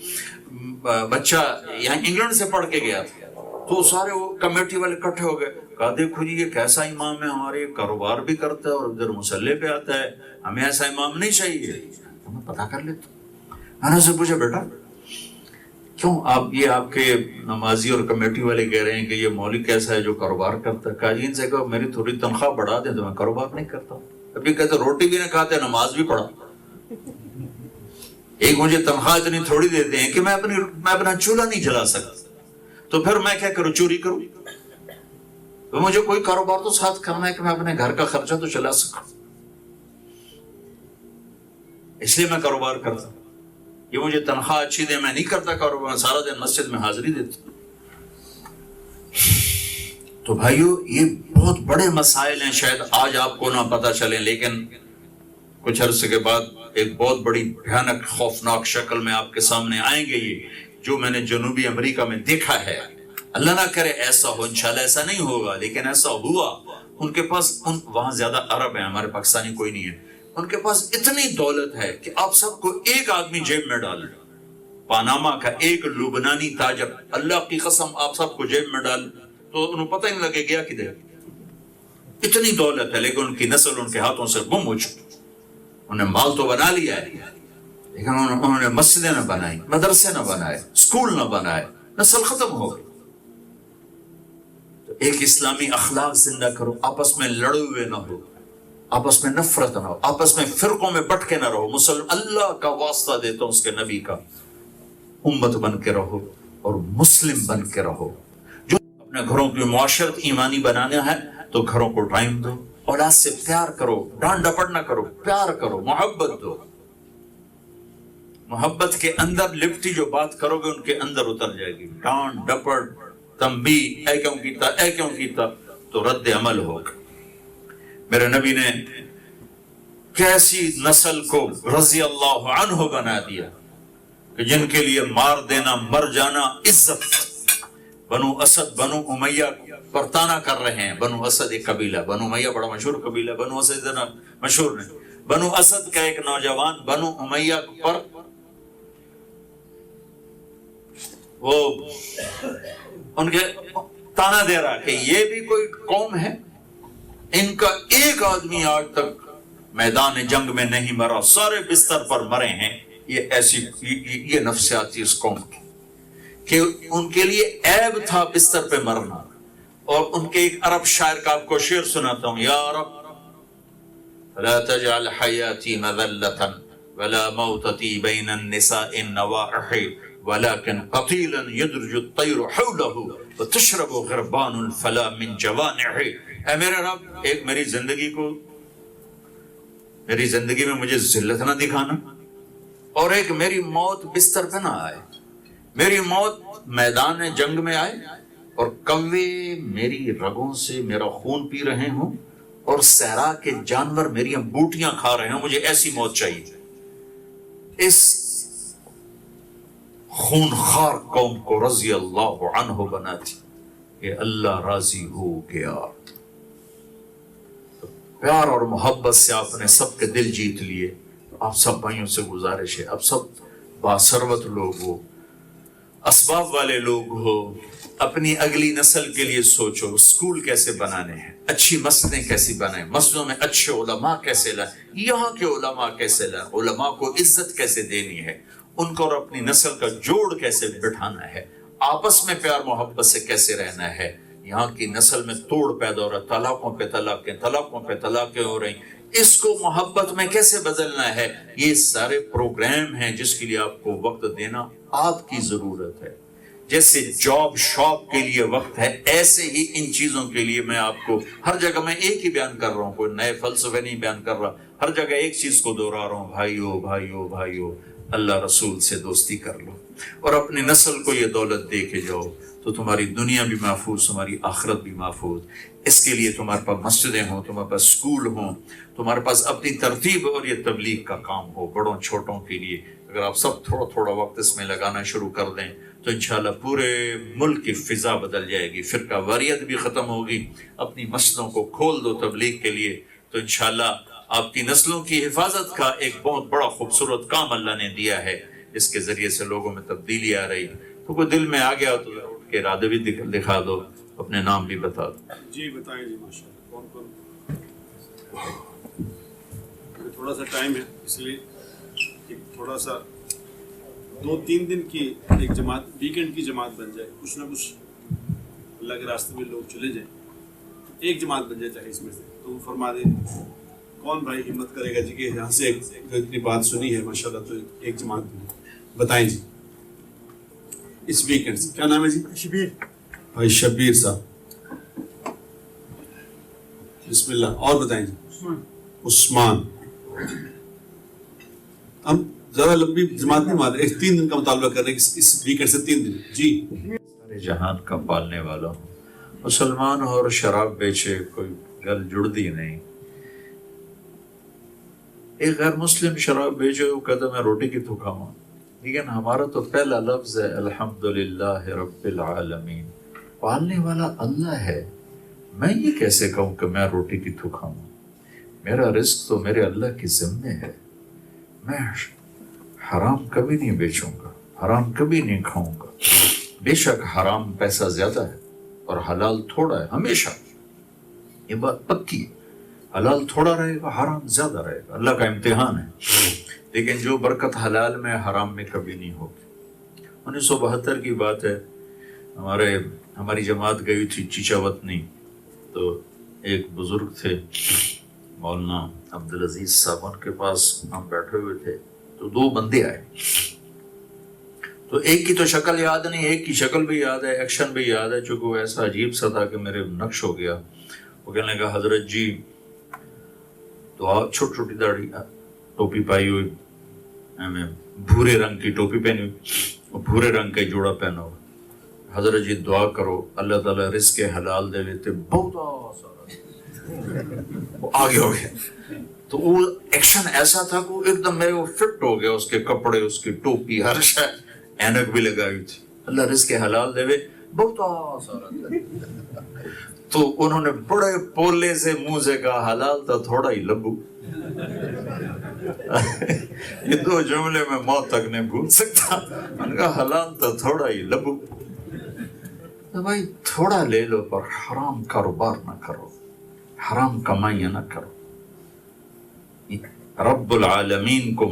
بچہ یہاں انگلینڈ سے پڑھ کے گیا تھا، تو سارے وہ کمیٹی والے اکٹھے ہو گئے. کہا دیکھو جی یہ کیسا امام ہے، ہمارے کاروبار بھی کرتا ہے اور ادھر مسلح پہ آتا ہے، ہمیں ایسا امام نہیں چاہیے. تو میں پتا کر لیتا. میں نے اسے پوچھا بیٹا کیوں یہ آپ کے نمازی اور کمیٹی والے کہہ رہے ہیں کہ یہ مولوی کیسا ہے جو کاروبار کرتا ہے؟ کہا جی ان سے کہا میری تھوڑی تنخواہ بڑھا دیں تو میں کاروبار نہیں کرتا ہوں. ابھی کہتے روٹی بھی نہ کھاتے، نماز بھی پڑھا. ایک مجھے تنخواہ اتنی تھوڑی دیتے ہیں کہ میں اپنا چولہا نہیں جلا سکتا، تو پھر میں کیا کروں؟ چوری کروں؟ تو مجھے کوئی کاروبار تو ساتھ کرنا ہے کہ میں اپنے گھر کا خرچہ تو چلا سکوں، اس لیے میں کاروبار کرتا ہوں. یہ مجھے تنخواہ اچھی دے، میں نہیں کرتا کاروبار، سارا دن مسجد میں حاضری دیتا. تو بھائیو یہ بہت بڑے مسائل ہیں، شاید آج آپ کو نہ پتہ چلیں، لیکن کچھ عرصے کے بعد ایک بہت بڑی بھیانک خوفناک شکل میں آپ کے سامنے آئیں گے. یہ جو میں نے جنوبی امریکہ میں دیکھا ہے، اللہ نہ کرے ایسا ہو، انشاءاللہ ایسا نہیں ہوگا، لیکن ایسا ہوا. ان کے پاس وہاں زیادہ عرب ہیں، ہمارے پاکستانی کوئی نہیں ہے. ان کے پاس اتنی دولت ہے کہ آپ سب کو ایک آدمی جیب میں ڈال لیں. پاناما کا ایک لبنانی تاجر، اللہ کی قسم آپ سب کو جیب میں ڈال تو انہیں پتہ ہی نہیں لگے گیا کدھر. اتنی دولت ہے، لیکن ان کی نسل ان کے ہاتھوں سے گم ہو چکی. انہیں مال تو بنا لیا ہے، لیکن انہوں نے مسجدیں نہ بنائی، مدرسے نہ بنائے، اسکول نہ بنائے. نسل ختم ہو گئی۔ تو ایک اسلامی اخلاق زندہ کرو، آپس میں لڑے ہوئے نہ ہو، آپس میں نفرت نہ ہو، آپس میں فرقوں میں بٹ کے نہ رہو۔ مسلم اللہ کا واسطہ دیتا ہوں اس کے نبی کا، امت بن کے رہو اور مسلم بن کے رہو۔ جو اپنے گھروں کی معاشرت ایمانی بنانا ہے تو گھروں کو ٹائم دو، اولاد سے پیار کرو، ڈانٹ ڈپٹ نہ کرو، پیار کرو، محبت دو۔ محبت کے اندر لپٹی جو بات کرو گے ان کے اندر اتر جائے گی۔ ڈانٹ ڈپٹ، تنبیہ، اے کیوں کیتا، اے کیوں کیتا، تو رد عمل ہوگا۔ میرے نبی نے کیسی نسل کو رضی اللہ عنہ بنا دیا کہ جن کے لیے مار دینا، مر جانا عزت۔ بنو اسد، بنو امیہ پر تانا کر رہے ہیں۔ بنو اسد ایک قبیلہ، بنو امیہ بڑا مشہور قبیلہ، بنو اسد اتنا مشہور نہیں۔ بنو اسد کا ایک نوجوان بنو امیہ پر وہ ان کے تانا دے رہا کہ یہ بھی کوئی قوم ہے، ان کا ایک آدمی آج تک میدان جنگ میں نہیں مرا، سارے بستر پر مرے ہیں۔ یہ نفسیاتی اس قوم کی کہ ان کے لیے عیب تھا بستر پہ مرنا۔ اور ان کے ایک عرب شاعر کا آپ کو شعر سناتا ہوں: یا رب لا تجعل حیاتی مذلة ولا موتتی بین النساء النواحی ولكن قتیلا یدرج الطیر حوله وتشرب غربان الفلا من جوانحی۔ اے میرے رب، ایک میری زندگی میں مجھے ذلت نہ دکھانا، اور ایک میری موت بستر پہ نہ آئے، میری موت میدان جنگ میں آئے اور کوے میری رگوں سے میرا خون پی رہے ہوں اور صحرا کے جانور میری بوٹیاں کھا رہے ہوں۔ مجھے ایسی موت چاہیے۔ اس خونخوار قوم کو رضی اللہ عنہ بنا تھی کہ اللہ راضی ہو گیا۔ پیار اور محبت سے آپ نے سب کے دل جیت لیے۔ آپ سب بھائیوں سے گزارش ہے، اب سب باثروت لوگ ہو، اسباب والے لوگ ہو، اپنی اگلی نسل کے لیے سوچو۔ اسکول کیسے بنانے ہیں، اچھی مسجدیں کیسی بنائیں، مسجدوں میں اچھے علماء کیسے لائیں، یہاں کے علماء کیسے لائیں، علماء کو عزت کیسے دینی ہے، ان کو اور اپنی نسل کا جوڑ کیسے بٹھانا ہے، آپس میں پیار محبت سے کیسے رہنا ہے۔ یہاں کی نسل میں توڑ پیدا ہو رہا ہے، طلاقوں پہ طلاقیں، طلاقوں پہ طلاقیں ہو رہی، اس کو محبت میں کیسے بدلنا ہے۔ یہ سارے پروگرام ہیں جس کے لیے آپ کو وقت دینا آپ کی ضرورت ہے۔ جیسے جاب شاپ کے لیے وقت ہے، ایسے ہی ان چیزوں کے لیے میں آپ کو ہر جگہ میں ایک ہی بیان کر رہا ہوں، کوئی نئے فلسفے نہیں بیان کر رہا، ہر جگہ ایک چیز کو دہرا رہا ہوں: بھائیو بھائیو بھائیو، اللہ رسول سے دوستی کر لو اور اپنی نسل کو یہ دولت دے کے جاؤ، تو تمہاری دنیا بھی محفوظ، تمہاری آخرت بھی محفوظ۔ اس کے لیے تمہارے پاس مسجدیں ہوں، تمہارے پاس اسکول ہوں، تمہارے پاس اپنی ترتیب اور یہ تبلیغ کا کام ہو بڑوں چھوٹوں کے لیے۔ اگر آپ سب تھوڑا تھوڑا وقت اس میں لگانا شروع کر دیں تو انشاءاللہ پورے ملک کی فضا بدل جائے گی، فرقہ واریت بھی ختم ہوگی۔ اپنی مسجدوں کو کھول دو تبلیغ کے لیے، تو انشاءاللہ آپ کی نسلوں کی حفاظت کا ایک بہت بڑا خوبصورت کام اللہ نے دیا ہے، جس کے ذریعے سے لوگوں میں تبدیلی آ رہی۔ تو کوئی دل میں آ گیا تو اٹھ کے ارادے بھی دکھا دو، اپنے نام بھی بتا دو۔ جی بتائیں جی، ماشاءاللہ کون کون؟ تھوڑا سا ٹائم ہے، اس لیے تھوڑا سا 2-3 دن کی ایک جماعت، ویکنڈ کی جماعت بن جائے، کچھ نہ کچھ اللہ کے راستے میں لوگ چلے جائیں، ایک جماعت بن جائے چاہے اس میں سے، تو وہ فرما دیں کون بھائی ہمت کرے گا جی کہ یہاں سے اتنی بات سنی ہے ماشاءاللہ تو ایک جماعت بتائیں جی اس ویکنڈ سے۔ کیا نام ہے جی؟ شبیر بھائی، شبیر صاحب، بسم اللہ۔ اور بتائیں جی؟ عثمان۔ ہم ذرا لمبی جماعت نہیں مار رہے، 3 دن کا مطالبہ کر رہے ہیں، اس ویکنڈ سے 3 دن۔ جی سارے جہان کا پالنے والا ہوں، مسلمان اور شراب بیچے کوئی گل جڑتی نہیں۔ ایک غیر مسلم شراب بیچے، وہ کہتا میں روٹی کی تو کھاؤں، لیکن ہمارا تو پہلا لفظ ہے الحمدللہ رب العالمین، پالنے والا اللہ ہے۔ میں یہ کیسے کہوں کہ میں روٹی کی تو کھاؤں؟ میرا رزق تو میرے اللہ کی ذمہ ہے۔ میں حرام کبھی نہیں بیچوں گا، حرام کبھی نہیں کھاؤں گا۔ بے شک حرام پیسہ زیادہ ہے اور حلال تھوڑا ہے، ہمیشہ یہ بات پکی ہے۔ حلال تھوڑا رہے گا، حرام زیادہ رہے گا، اللہ کا امتحان ہے۔ لیکن جو برکت حلال میں، حرام میں کبھی نہیں ہوگی۔ 1972 کی بات ہے، ہماری جماعت گئی تھی چیچاوطنی، تو ایک بزرگ تھے مولانا عبدالعزیز صاحب، ان کے پاس ہم بیٹھے ہوئے تھے تو دو بندے آئے، تو ایک کی تو شکل یاد نہیں، ایک کی شکل بھی یاد ہے، ایکشن بھی یاد ہے، چونکہ وہ ایسا عجیب سا تھا کہ میرے نقش ہو گیا۔ وہ کہنے لگا حضرت جی دعا، چھوٹی چھوٹی داڑھی، ٹوپی پائی ہوئی، میں بھورے رنگ کی ٹوپی پہنی ہوئی اور بھورے رنگ کا جوڑا پہنا ہوا، حضرت جی دعا کرو اللہ تعالیٰ رزق حلال دے لیتے، بہت سارا وہ آگے ہو گیا۔ تو وہ ایکشن ایسا تھا کہ ایک دم میرے وہ فٹ ہو گیا، اس کے کپڑے، اس کی ٹوپی، ہر شے، اینک بھی لگائی تھی، اللہ رزق حلال دے بہت سارا۔ تو انہوں نے بڑے پولے سے منہ سے کہا حلال تھا تھوڑا ہی لبو۔ یہ دو جملے میں موت تک نہیں بھول سکتا۔ میں نے کہا حلال تھا تھوڑا ہی لبو، تو بھائی تھوڑا لے لو پر حرام کاروبار نہ کرو، حرام کمائیاں نہ کرو۔ رب العالمین کو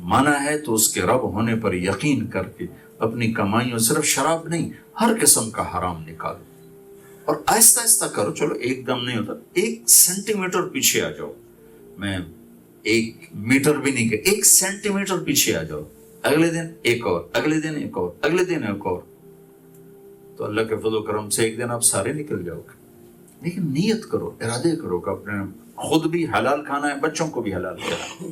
مانا ہے تو اس کے رب ہونے پر یقین کر کے اپنی کمائیوں، صرف شراب نہیں، ہر قسم کا حرام نکالو اور آہستہ آہستہ کرو۔ چلو ایک دم نہیں ہوتا، 1 سینٹی میٹر پیچھے آ جاؤ، میں 1 میٹر بھی نہیں کہ 1 سینٹی میٹر پیچھے آ جاؤ، اگلے دن ایک اور، اگلے دن ایک اور، اگلے دن ایک اور، تو اللہ کے فضل و کرم سے ایک دن آپ سارے نکل جاؤ گے۔ لیکن نیت کرو، ارادے کرو کہ اپنے خود بھی حلال کھانا ہے، بچوں کو بھی حلال کھانا۔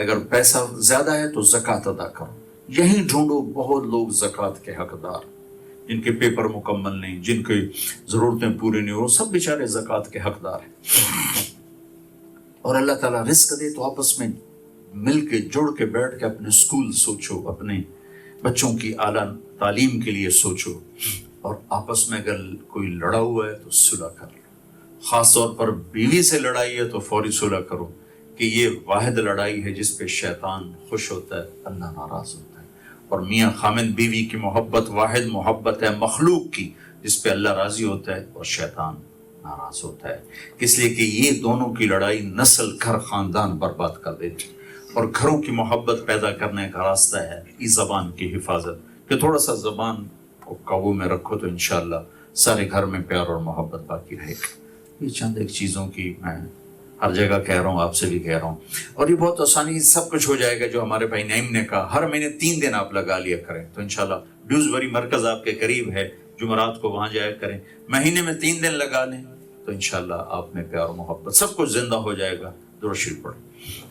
اگر پیسہ زیادہ ہے تو زکوٰۃ ادا کرو، یہیں ڈھونڈو بہت لوگ زکوٰۃ کے حقدار، جن کے پیپر مکمل نہیں، جن کی ضرورتیں پوری نہیں ہو، سب بیچارے زکوٰۃ کے حقدار ہیں۔ اور اللہ تعالیٰ رزق دے تو آپس میں مل کے جڑ کے بیٹھ کے اپنے اسکول سوچو، اپنے بچوں کی اعلیٰ تعلیم کے لیے سوچو، اور آپس میں اگر کوئی لڑا ہوا ہے تو صلح کر لو۔ خاص طور پر بیوی سے لڑائی ہے تو فوری صلح کرو، کہ یہ واحد لڑائی ہے جس پہ شیطان خوش ہوتا ہے، اللہ ناراض ہوتا ہے۔ اور میاں خامد بیوی کی محبت واحد محبت ہے مخلوق کی، جس پہ اللہ راضی ہوتا ہے اور شیطان ناراض ہوتا ہے، اس لیے کہ یہ دونوں کی لڑائی نسل، گھر، خاندان برباد کر دیتی۔ اور گھروں کی محبت پیدا کرنے کا راستہ ہے اس زبان کی حفاظت، کہ تھوڑا سا زبان کو قابو میں رکھو تو انشاءاللہ سارے گھر میں پیار اور محبت باقی رہے گا۔ یہ چند ایک چیزوں کی میں ہر جگہ کہہ رہا ہوں، آپ سے بھی کہہ رہا ہوں، اور یہ بہت آسانی سب کچھ ہو جائے گا جو ہمارے بھائی نعیم نے کہا۔ ہر مہینے 3 دن آپ لگا لیا کریں تو انشاءاللہ ڈیوزبری مرکز آپ کے قریب ہے، جمعرات کو وہاں جایا کریں، مہینے میں 3 دن لگا لیں تو انشاءاللہ آپ میں پیار و محبت سب کچھ زندہ ہو جائے گا۔ درود شریف پڑھیں۔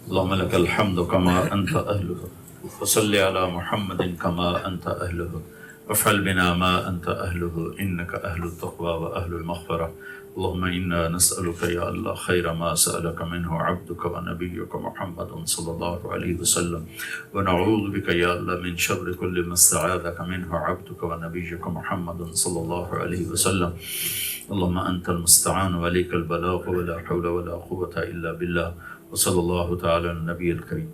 اللہم لک الحمد کما انت اہلہ، وصلی علی محمد کما انت اہلہ، وافعل بنا ما انت اہلہ، انک اہل التقوی واہل المغفرہ۔ اللهم إنا نسألك يا الله خير ما سألك منه عبدك ونبيك محمد صلى الله عليه وسلم، ونعوذ بك يا الله من شر كل ما استعاذك منه عبدك ونبيك محمد صلى الله عليه وسلم۔ اللهم أنت المستعان وعليك البلاغ ولا حول ولا قوة إلا بالله، وصلى الله تعالى على النبي الكريم۔